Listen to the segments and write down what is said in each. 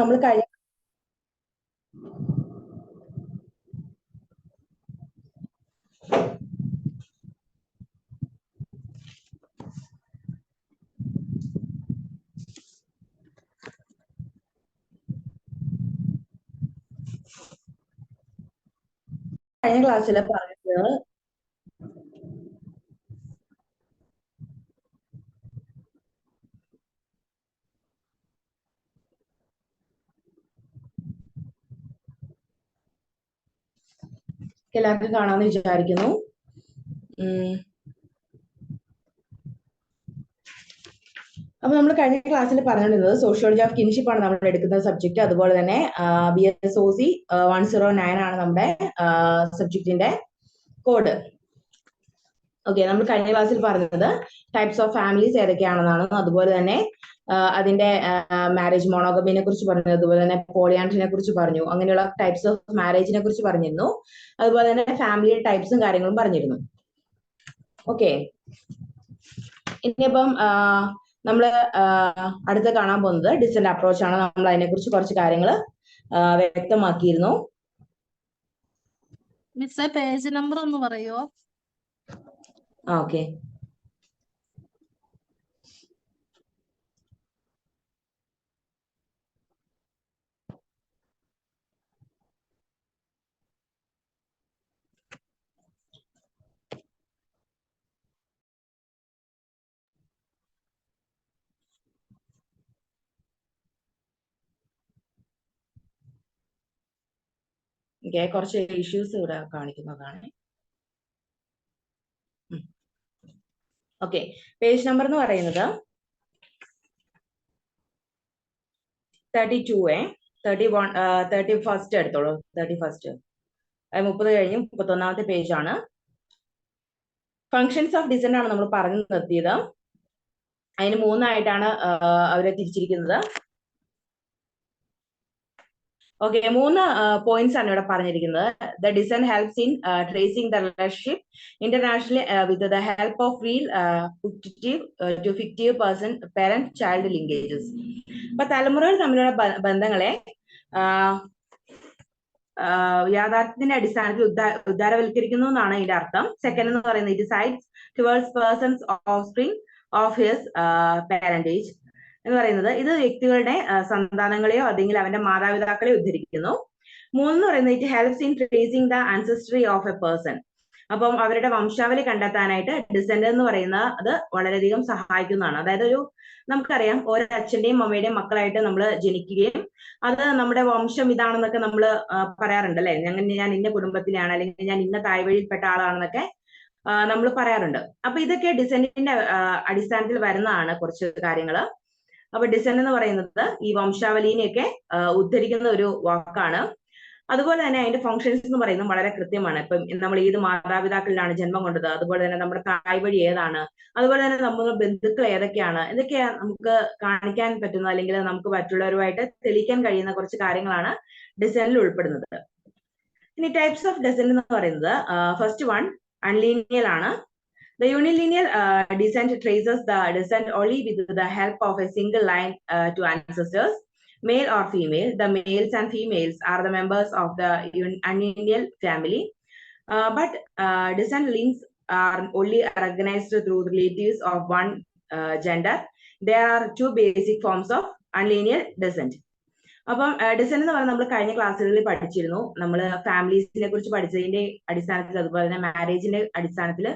നമ്മൾ കഴിഞ്ഞ ക്ലാസ്സിൽ പറഞ്ഞത് എല്ലാവർക്കും കാണാമെന്ന് വിചാരിക്കുന്നു. അപ്പൊ നമ്മൾ കഴിഞ്ഞ ക്ലാസ്സിൽ പറഞ്ഞിരുന്നത് സോഷ്യോളജി ഓഫ് കിൻഷിപ്പ് ആണ് നമ്മൾ എടുക്കുന്ന സബ്ജക്ട്. അതുപോലെ തന്നെ BSOC 109 ആണ് നമ്മുടെ സബ്ജക്റ്റിന്റെ കോഡ്. ഓക്കെ, നമ്മൾ കഴിഞ്ഞ ക്ലാസ്സിൽ പറഞ്ഞത് ടൈപ്സ് ഓഫ് ഫാമിലീസ് ഏതൊക്കെയാണെന്നാണ്. അതുപോലെ തന്നെ അതിന്റെ മാരേജ് മോണോഗമിനെ കുറിച്ച് പറഞ്ഞു, അതുപോലെ തന്നെ പോളിയാൻഡ്രിനെ കുറിച്ച് പറഞ്ഞു, അങ്ങനെയുള്ള ടൈപ്സ് ഓഫ് മാരേജിനെ കുറിച്ച് പറഞ്ഞിരുന്നു. അതുപോലെ തന്നെ ഫാമിലി ടൈപ്സും കാര്യങ്ങളും പറഞ്ഞിരുന്നു. ഓക്കെ, ഇനിയിപ്പം നമ്മള് അടുത്ത് കാണാൻ പോകുന്നത് ഡിസെന്റ് അപ്രോച്ച് ആണ്. നമ്മൾ അതിനെക്കുറിച്ച് കുറച്ച് കാര്യങ്ങൾ വ്യക്തമാക്കിയിരുന്നു. മിസ്സേ, പേജ് നമ്പർ ഒന്ന് പറയോ? ഓക്കെ, കുറച്ച് ഇഷ്യൂസ് ഇവിടെ കാണിക്കുന്നതാണ്. ഓക്കെ, പേജ് നമ്പർ എന്ന് പറയുന്നത് 32 31 എടുത്തോളൂ. 31 30 കഴിഞ്ഞ് 31ാമത്തെ പേജ് ആണ്. ഫങ്ഷൻസ് ഓഫ് ഡിസെന്റ് ആണ് നമ്മൾ പറഞ്ഞു നിർത്തിയത്. അതിന് 3 ആയിട്ടാണ് അവരെ തിരിച്ചിരിക്കുന്നത്. ഓക്കെ, 3 പോയിന്റ്സ് ആണ് ഇവിടെ പറഞ്ഞിരിക്കുന്നത്. The descent helps in tracing the relationship internationally with the help of real to fictive parent child linkages. അപ്പൊ തലമുറകൾ തമ്മിലുള്ള ബന്ധങ്ങളെ യാഥാർത്ഥ്യത്തിന്റെ അടിസ്ഥാനത്തിൽ ഉദാരവൽക്കരിക്കുന്നു എന്നാണ് ഇതിന്റെ അർത്ഥം. സെക്കൻഡ് എന്ന് പറയുന്നത് it sides towards persons offspring of his parentage എന്ന് പറയുന്നത് ഇത് വ്യക്തികളുടെ സന്താനങ്ങളെയോ അല്ലെങ്കിൽ അവന്റെ മാതാപിതാക്കളെയോ ഉദ്ധരിക്കുന്നു. 3 എന്ന് പറയുന്നത് it helps in tracing the ancestry of A person. അപ്പം അവരുടെ വംശാവലി കണ്ടെത്താനായിട്ട് ഡിസെന്റ് എന്ന് പറയുന്നത് അത് വളരെയധികം സഹായിക്കുന്നതാണ്. അതായത് നമുക്കറിയാം ഓരോ അച്ഛന്റെയും അമ്മയുടെയും മക്കളായിട്ട് നമ്മൾ ജനിക്കുകയും അത് നമ്മുടെ വംശം ഇതാണെന്നൊക്കെ നമ്മൾ പറയാറുണ്ട് അല്ലെ. ഞാൻ ഇന്ന കുടുംബത്തിലാണ് അല്ലെങ്കിൽ ഞാൻ ഇന്ന തായ്വഴിയിൽപ്പെട്ട ആളാണെന്നൊക്കെ നമ്മൾ പറയാറുണ്ട്. അപ്പൊ ഇതൊക്കെ ഡിസെന്റിന്റെ അടിസ്ഥാനത്തിൽ വരുന്നതാണ് കുറച്ച് കാര്യങ്ങള്. അപ്പൊ ഡിസെന്റ് എന്ന് പറയുന്നത് ഈ വംശാവലിനെയൊക്കെ ഉദ്ധരിക്കുന്ന ഒരു വാക്കാണ്. അതുപോലെ തന്നെ അതിന്റെ ഫങ്ഷൻസ് എന്ന് പറയുന്നത് വളരെ കൃത്യമാണ്. ഇപ്പം നമ്മൾ ഏത് മാതാപിതാക്കളിലാണ് ജന്മം കൊണ്ടത്, അതുപോലെ തന്നെ നമ്മുടെ തായ്വഴി ഏതാണ്, അതുപോലെ തന്നെ നമ്മുടെ ബന്ധുക്കൾ ഏതൊക്കെയാണ്, ഇതൊക്കെ നമുക്ക് കാണിക്കാൻ പറ്റുന്ന അല്ലെങ്കിൽ നമുക്ക് മറ്റുള്ളവരുമായിട്ട് തെളിയിക്കാൻ കഴിയുന്ന കുറച്ച് കാര്യങ്ങളാണ് ഡിസെന്റിൽ ഉൾപ്പെടുന്നത്. ഇനി ടൈപ്സ് ഓഫ് ഡിസെന്റ് എന്ന് പറയുന്നത് ഫസ്റ്റ് വൺ അൺലീനിയൽ ആണ്. The unilineal descent traces the descent only with the help of a single line to ancestors, male or female. The males and females are the members of the unlineal family, but descent links are only recognized through relatives of one gender. There are 2 basic forms of unlineal descent. അപ്പം descent എന്ന് പറഞ്ഞാൽ നമ്മൾ കഴിഞ്ഞ ക്ലാസ്സുകളിൽ പഠിച്ചിരുന്നു. നമ്മൾ ഫാമിലീസിനെ കുറിച്ച് പഠിച്ചതിന്റെ അടിസ്ഥാനത്തിൽ അതുപോലെ തന്നെ മാരേജിന്റെ അടിസ്ഥാനത്തിൽ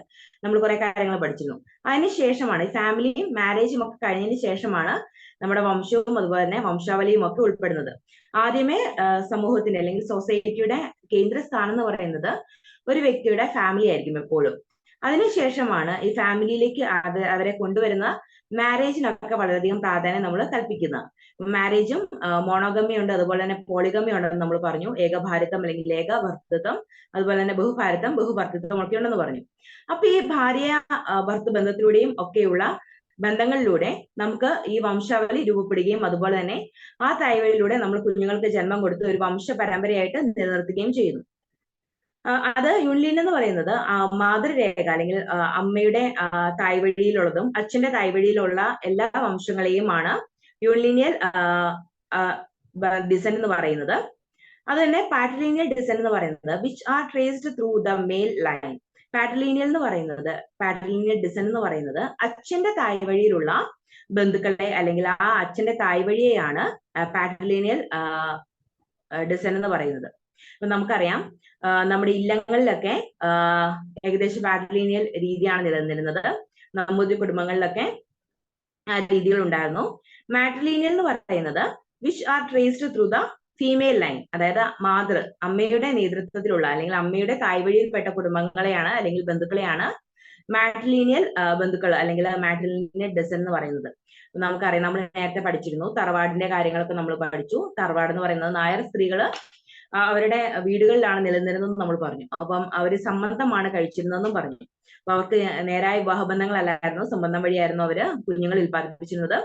നമ്മൾ കുറെ കാര്യങ്ങൾ പഠിച്ചിരുന്നു. അതിനുശേഷമാണ് ഈ ഫാമിലിയും മാരേജും ഒക്കെ കഴിഞ്ഞതിന് ശേഷമാണ് നമ്മുടെ വംശവും അതുപോലെ തന്നെ വംശാവലിയും ഒക്കെ ഉൾപ്പെടുന്നത്. ആദ്യമേ സമൂഹത്തിന്റെ അല്ലെങ്കിൽ സൊസൈറ്റിയുടെ കേന്ദ്രസ്ഥാനം എന്ന് പറയുന്നത് ഒരു വ്യക്തിയുടെ ഫാമിലി ആയിരിക്കും എപ്പോഴും. അതിനുശേഷമാണ് ഈ ഫാമിലിയിലേക്ക് അവരെ കൊണ്ടുവരുന്ന മാരേജിനൊക്കെ വളരെയധികം പ്രാധാന്യം നമ്മൾ കൽപ്പിക്കുന്നത്. മാരേജും മോണോഗമി ഉണ്ട്, അതുപോലെ തന്നെ പോളിഗമി ഉണ്ടെന്ന് നമ്മൾ പറഞ്ഞു. ഏകഭാരിത്വം അല്ലെങ്കിൽ ഏകഭർത്തൃത്വം, അതുപോലെ തന്നെ ബഹുഭാരിത്വം ബഹുഭർത്തൃത്വം ഒക്കെ ഉണ്ടെന്ന് പറഞ്ഞു. അപ്പൊ ഈ ഭാര്യ ഭർത്തൃ ബന്ധത്തിലൂടെയും ഒക്കെയുള്ള ബന്ധങ്ങളിലൂടെ നമുക്ക് ഈ വംശാവലി രൂപപ്പെടുകയും അതുപോലെ തന്നെ ആ തായ്വഴിയിലൂടെ നമ്മൾ കുഞ്ഞുങ്ങൾക്ക് ജന്മം കൊടുത്ത് ഒരു വംശ പരമ്പരയായിട്ട് നിലനിർത്തുകയും ചെയ്യുന്നു. അത് യൂണിലിൻ എന്ന് പറയുന്നത് മാതൃരേഖ അല്ലെങ്കിൽ അമ്മയുടെ തായ്വഴിയിലുള്ളതും അച്ഛന്റെ തായ്വഴിയിലുള്ള എല്ലാ വംശങ്ങളെയുമാണ് യൂണിലിനിയൽ ഡിസെന്റ് എന്ന് പറയുന്നത്. അത് തന്നെ പാട്രിലീനിയൽ ഡിസെന്റ് എന്ന് പറയുന്നത് which are traced through the male line. Patrilineal descent എന്ന് പറയുന്നത് അച്ഛന്റെ തായ്വഴിയിലുള്ള ബന്ധുക്കളെ അല്ലെങ്കിൽ ആ അച്ഛന്റെ തായ്വഴിയെയാണ് പാട്രിലീനിയൽ ഡിസെന്റ് എന്ന് പറയുന്നത്. അപ്പൊ നമുക്കറിയാം നമ്മുടെ ഇല്ലങ്ങളിലൊക്കെ ഏകദേശം പാട്രിലീനിയൽ രീതിയാണ് നിലനിന്നിരുന്നത്. നമ്പൂതിരി കുടുംബങ്ങളിലൊക്കെ ആ രീതികൾ ഉണ്ടായിരുന്നു. മാട്രിലീനിയൽ എന്ന് പറയുന്നത് which are traced through the female line, അതായത് അമ്മയുടെ നേതൃത്വത്തിലുള്ള അല്ലെങ്കിൽ അമ്മയുടെ തായ്വഴിയിൽപ്പെട്ട കുടുംബങ്ങളെയാണ് അല്ലെങ്കിൽ ബന്ധുക്കളെയാണ് മാട്രിലീനിയൽ ബന്ധുക്കൾ അല്ലെങ്കിൽ മാട്രിലീനിയൽ ഡിസെന്റ് എന്ന് പറയുന്നത്. നമുക്കറിയാം, നമ്മൾ നേരത്തെ പഠിച്ചിരുന്നു, തറവാടിന്റെ കാര്യങ്ങളൊക്കെ നമ്മൾ പഠിച്ചു. തറവാട് എന്ന് പറയുന്നത് നായർ സ്ത്രീകള് അവരുടെ വീടുകളിലാണ് നിലനിന്നിരുന്നതെന്ന് നമ്മൾ പറഞ്ഞു. അപ്പം അവര് സംബന്ധമാണ് കഴിച്ചിരുന്നതെന്നും പറഞ്ഞു. അപ്പൊ അവർക്ക് നേരായ വിവാഹബന്ധങ്ങളല്ലായിരുന്നു, സംബന്ധം വഴിയായിരുന്നു അവര് കുഞ്ഞുങ്ങൾ ഉൽപ്പാദിപ്പിച്ചിരുന്നത്.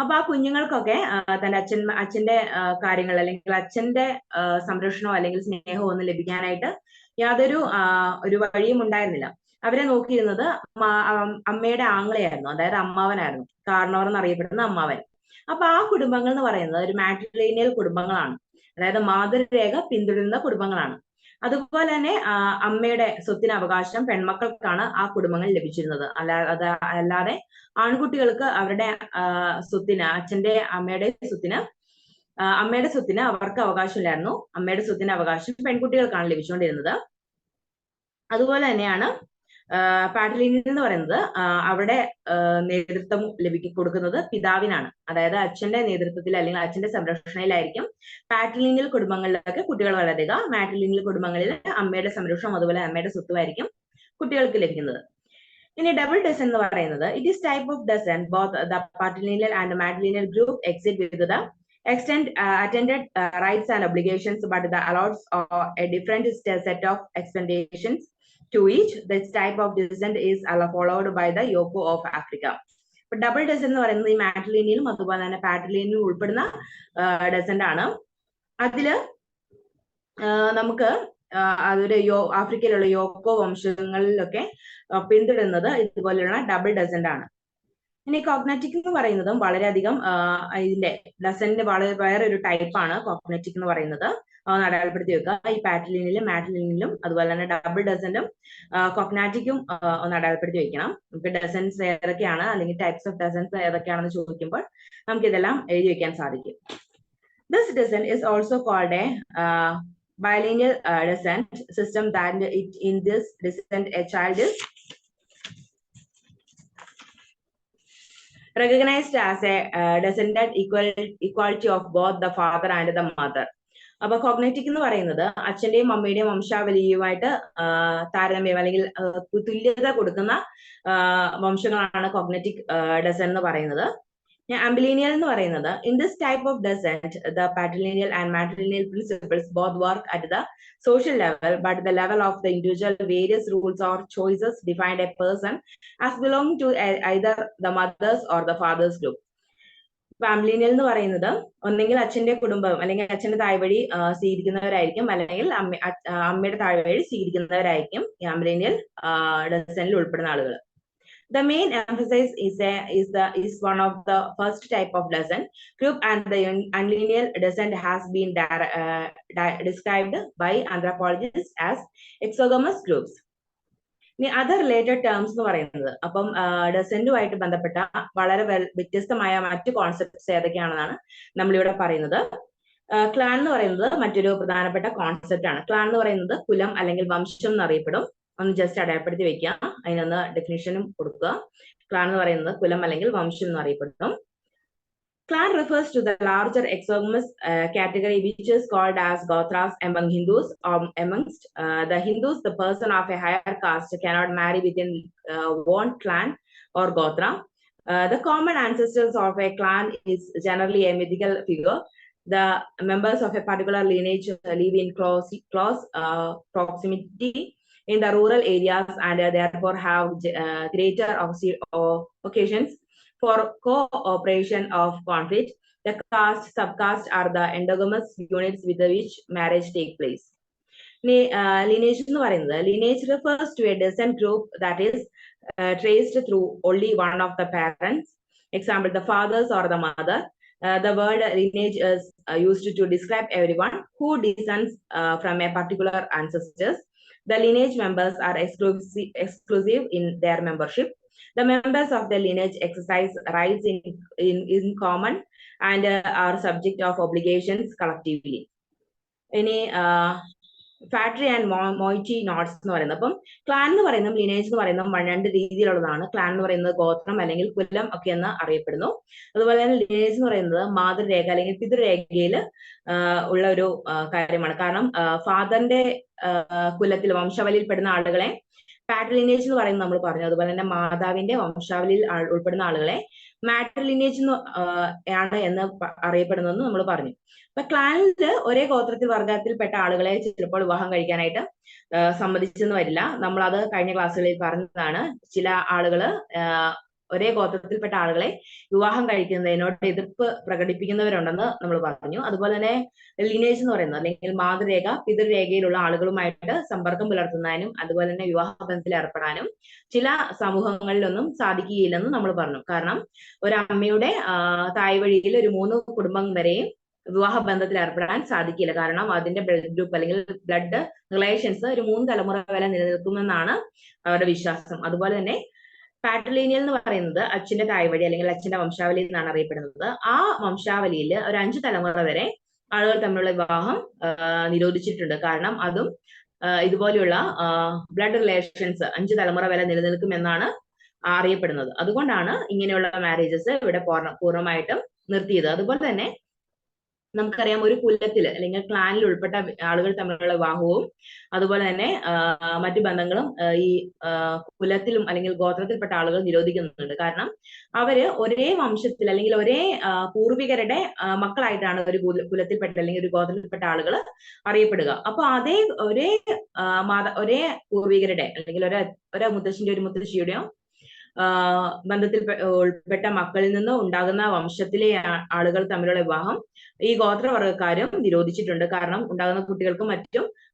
അപ്പൊ ആ കുഞ്ഞുങ്ങൾക്കൊക്കെ തന്റെ അച്ഛന്റെ കാര്യങ്ങൾ അല്ലെങ്കിൽ അച്ഛന്റെ സംരക്ഷണമോ അല്ലെങ്കിൽ സ്നേഹമോ ഒന്നും ലഭിക്കാനായിട്ട് യാതൊരു ഒരു വഴിയും ഉണ്ടായിരുന്നില്ല. അവരെ നോക്കിയിരുന്നത് അമ്മയുടെ ആങ്ങളയായിരുന്നു, അതായത് അമ്മാവനായിരുന്നു, കാർണവർ എന്നറിയപ്പെടുന്ന അമ്മാവൻ. അപ്പൊ ആ കുടുംബങ്ങൾ എന്ന് പറയുന്നത് ഒരു മാട്രിലീനിയൽ കുടുംബങ്ങളാണ്, അതായത് മാതൃരേഖ പിന്തുടരുന്ന കുടുംബങ്ങളാണ്. അതുപോലെ തന്നെ അമ്മയുടെ സ്വത്തിന് അവകാശം പെൺമക്കൾക്കാണ് ആ കുടുംബങ്ങൾ ലഭിച്ചിരുന്നത്. അല്ലാതെ ആൺകുട്ടികൾക്ക് അവരുടെ സ്വത്തിന് അമ്മയുടെ സ്വത്തിന് അവർക്ക് അവകാശമില്ലായിരുന്നു. അമ്മയുടെ സ്വത്തിന് അവകാശം പെൺകുട്ടികൾക്കാണ് ലഭിച്ചുകൊണ്ടിരുന്നത്. അതുപോലെ തന്നെയാണ് പാട്രിലീനിയൽ എന്ന് പറയുന്നത് അവിടെ നേതൃത്വം കൊടുക്കുന്നത് പിതാവിനാണ്, അതായത് അച്ഛന്റെ നേതൃത്വത്തിൽ അല്ലെങ്കിൽ അച്ഛന്റെ സംരക്ഷണയിലായിരിക്കും പാട്രിലീനിയൽ കുടുംബങ്ങളിലൊക്കെ കുട്ടികൾ വളരുക. മാട്രിലീനിയൽ കുടുംബങ്ങളിൽ അമ്മയുടെ സംരക്ഷണം അതുപോലെ അമ്മയുടെ സ്വത്തുമായിരിക്കും കുട്ടികൾക്ക് ലഭിക്കുന്നത്. ഇനി ഡബിൾ ഡെസെന്റ് എന്ന് പറയുന്നത് it is type of descent both the patrilineal and matrilineal group exit with the extend attended rights and obligations, but the allows a different set of expectations to each. This type of descent is followed by the Yoko of Africa. Double descent എന്ന് പറയുന്നത് ഈ മാട്രിലീനിയലും അതുപോലെ തന്നെ പാട്രിലീനിയലും ഉൾപ്പെടുന്ന ഡെസെന്റ് ആണ്. അതില് നമുക്ക് അതൊരു ആഫ്രിക്കയിലുള്ള യോക്കോ വംശങ്ങളിലൊക്കെ പിന്തുടരുന്നത് ഇതുപോലെയുള്ള ഡബിൾ ഡെസെന്റ് ആണ്. ഇനി കോഗ്നറ്റിക് എന്ന് പറയുന്നതും വളരെയധികം ഇതിന്റെ ഡെസെന്റ് വേറെ ഒരു ടൈപ്പാണ് കോഗ്നറ്റിക് എന്ന് പറയുന്നത്. അതൊന്ന് അടയാളപ്പെടുത്തി വെക്കുക. ഈ പാട്രിലീനിയലും മാട്രിലീനിയലും അതുപോലെ തന്നെ ഡബിൾ ഡെസെന്റും കോഗ്നാറ്റിക്കും ഒന്ന് അടയാളപ്പെടുത്തി വെക്കണം. നമുക്ക് ഡെസെന്റ്സ് ഏതൊക്കെയാണ് അല്ലെങ്കിൽ ടൈപ്സ് ഓഫ് ഡെസെന്റ്സ് ഏതൊക്കെയാണെന്ന് ചോദിക്കുമ്പോൾ നമുക്ക് ഇതെല്ലാം എഴുതി വെക്കാൻ സാധിക്കും. This descent is also called a bilineal descent system that in this descent a child is recognized as a descendant equality of both the father and the mother. അപ്പൊ കോഗ്നറ്റിക് എന്ന് പറയുന്നത് അച്ഛന്റെയും അമ്മയുടെയും വംശാവലിയുമായിട്ട് താരതമ്യം അല്ലെങ്കിൽ തുല്യത കൊടുക്കുന്ന വംശങ്ങളാണ് കോഗ്നറ്റിക് ഡെസെന്റ് എന്ന് പറയുന്നത്. Ambilineal എന്ന് പറയുന്നത് in this type of descent the patrilineal and matrilineal principles both work at the social level, but the level of the individual various rules or choices defined a person as belonging to either the mother's or the father's group. ഫാമിലിനിയൽ എന്ന് പറയുന്നത് ഒന്നെങ്കിൽ അച്ഛന്റെ കുടുംബം അല്ലെങ്കിൽ അച്ഛന്റെ തായ്വഴി സ്വീകരിക്കുന്നവരായിരിക്കും, അല്ലെങ്കിൽ അമ്മയുടെ തായ്വഴി സ്വീകരിക്കുന്നവരായിരിക്കും ഈ ആംബിലിനിയൽ ഡെസെന്റിൽ ഉൾപ്പെടുന്ന ആളുകൾ. The main emphasis is one of the first type of descent group, and the unlineal descent has been described by anthropologists as exogamous groups. ഇനി അതർ റിലേറ്റഡ് ടേംസ് എന്ന് പറയുന്നത് അപ്പം ഡെസെന്റുമായിട്ട് ബന്ധപ്പെട്ട വളരെ വ്യത്യസ്തമായ മറ്റു കോൺസെപ്റ്റ്സ് ഏതൊക്കെയാണെന്നാണ് നമ്മളിവിടെ പറയുന്നത്. ക്ലാൻ എന്ന് പറയുന്നത് മറ്റൊരു പ്രധാനപ്പെട്ട കോൺസെപ്റ്റ് ആണ്. ക്ലാൻ എന്ന് പറയുന്നത് കുലം അല്ലെങ്കിൽ വംശം എന്നറിയപ്പെടും. ഒന്ന് ജസ്റ്റ് അടയാളപ്പെടുത്തി വെക്കുക, അതിനൊന്ന് ഡെഫിനിഷനും കൊടുക്കുക. ക്ലാൻ എന്ന് പറയുന്നത് കുലം അല്ലെങ്കിൽ വംശം എന്നറിയപ്പെടും. Clan refers to the larger exogamous category which is called as Gotras among Hindus. Amongst the Hindus, the person of a higher caste cannot marry within one clan or Gotra. The common ancestors of a clan is generally a mythical figure. The members of a particular lineage live in close proximity in the rural areas and therefore have greater occasions for cooperation of conflict. The caste, subcaste are the endogamous units with which marriage take place. Lineage എന്ന് പറയുന്നത് lineage refers to a descent group that is traced through only one of the parents. Example, the fathers or the mother. The word lineage is used to describe everyone who descends from a particular ancestors. The lineage members are exclusive in their membership. The members of the lineage exercise rights in common and are subject of obligations collectively. ഇനി factory and മോയിറ്റി notes എന്ന് പറയുന്നത്, അപ്പം clan എന്ന് പറയുന്നത് ലിനേജ് എന്ന് പറയുന്നത് രണ്ട് രീതിയിലുള്ളതാണ്. ക്ലാൻ എന്ന് പറയുന്നത് ഗോത്രം അല്ലെങ്കിൽ കുലം ഒക്കെ എന്ന് അറിയപ്പെടുന്നു. അതുപോലെ തന്നെ ലിനേജ് എന്ന് പറയുന്നത് മാതൃരേഖ അല്ലെങ്കിൽ പിതൃരേഖയിൽ ഉള്ള ഒരു കാര്യമാണ്. കാരണം ഫാദറിന്റെ കുലത്തിൽ വംശാവലിയിൽ പെടുന്ന ആളുകളെ പാട്രിലിനേജ് എന്ന് പറയുന്നത് നമ്മൾ പറഞ്ഞു. അതുപോലെ തന്നെ മാതാവിന്റെ വംശാവലിയിൽ ഉൾപ്പെടുന്ന ആളുകളെ മാട്രിലിനേജ് ആണ് എന്ന് അറിയപ്പെടുന്നതെന്ന് നമ്മൾ പറഞ്ഞു. അപ്പൊ ക്ലാനിൽ ഒരേ ഗോത്രത്തിൽ വർഗത്തിൽപ്പെട്ട ആളുകളെ ചിലപ്പോൾ വിവാഹം കഴിക്കാനായിട്ട് സമ്മതിച്ചെന്ന് വരില്ല. നമ്മൾ അത് കഴിഞ്ഞ ക്ലാസ്സുകളിൽ പറഞ്ഞതാണ്. ചില ആളുകള് ഒരേ ഗോത്രത്തിൽപ്പെട്ട ആളുകളെ വിവാഹം കഴിക്കുന്നതിനോട് എതിർപ്പ് പ്രകടിപ്പിക്കുന്നവരുണ്ടെന്ന് നമ്മൾ പറഞ്ഞു. അതുപോലെ തന്നെ ലിനേജ് എന്ന് പറയുന്നത് അല്ലെങ്കിൽ മാതൃരേഖ പിതൃരേഖയിലുള്ള ആളുകളുമായിട്ട് സമ്പർക്കം പുലർത്തുന്നതിനും അതുപോലെ തന്നെ വിവാഹബന്ധത്തിൽ ഏർപ്പെടാനും ചില സമൂഹങ്ങളിലൊന്നും സാധിക്കുകയില്ലെന്ന് നമ്മൾ പറഞ്ഞു. കാരണം ഒരമ്മയുടെ തായ് വഴിയിൽ ഒരു 3 കുടുംബം വരെയും വിവാഹ ബന്ധത്തിൽ ഏർപ്പെടാൻ സാധിക്കില്ല. കാരണം അതിന്റെ ബ്ലഡ് ഗ്രൂപ്പ് അല്ലെങ്കിൽ ബ്ലഡ് റിലേഷൻസ് ഒരു 3 തലമുറ വരെ നിലനിൽക്കുമെന്നാണ് അവരുടെ വിശ്വാസം. അതുപോലെ തന്നെ പാട്രിലീനിയൽ എന്ന് പറയുന്നത് അച്ഛന്റെ തായ്വഴി അല്ലെങ്കിൽ അച്ഛന്റെ വംശാവലി എന്നാണ് അറിയപ്പെടുന്നത്. ആ വംശാവലിയിൽ ഒരു 5 തലമുറ വരെ ആളുകൾ തമ്മിലുള്ള വിവാഹം നിരോധിച്ചിട്ടുണ്ട്. കാരണം അതും ഇതുപോലെയുള്ള ബ്ലഡ് റിലേഷൻസ് 5 തലമുറ വരെ നിലനിൽക്കുമെന്നാണ് അറിയപ്പെടുന്നത്. അതുകൊണ്ടാണ് ഇങ്ങനെയുള്ള മാരേജസ് ഇവിടെ പൂർണ്ണമായിട്ടും നിർത്തിയത്. അതുപോലെ തന്നെ നമുക്കറിയാം ഒരു കുലത്തിൽ അല്ലെങ്കിൽ ക്ലാനിൽ ഉൾപ്പെട്ട ആളുകൾ തമ്മിലുള്ള വിവാഹവും അതുപോലെ തന്നെ മറ്റു ബന്ധങ്ങളും ഈ കുലത്തിലും അല്ലെങ്കിൽ ഗോത്രത്തിൽപ്പെട്ട ആളുകൾ നിരോധിക്കുന്നുണ്ട്. കാരണം അവര് ഒരേ വംശത്തിൽ അല്ലെങ്കിൽ ഒരേ പൂർവികരുടെ മക്കളായിട്ടാണ് ഒരു കുലത്തിൽപ്പെട്ട അല്ലെങ്കിൽ ഒരു ഗോത്രത്തിൽപ്പെട്ട ആളുകൾ അറിയപ്പെടുക. അപ്പൊ ഒരേ പൂർവികരുടെ അല്ലെങ്കിൽ ഒരേ മുത്തശ്ശിന്റെ ഒരു മുത്തശ്ശിയുടെയോ ബന്ധത്തിൽ ഉൾപ്പെട്ട മക്കളിൽ നിന്ന് ഉണ്ടാകുന്ന വംശത്തിലെ ആളുകൾ തമ്മിലുള്ള വിവാഹം ഈ ഗോത്രവർഗക്കാരും നിരോധിച്ചിട്ടുണ്ട്. കാരണം ഉണ്ടാകുന്ന കുട്ടികൾക്കും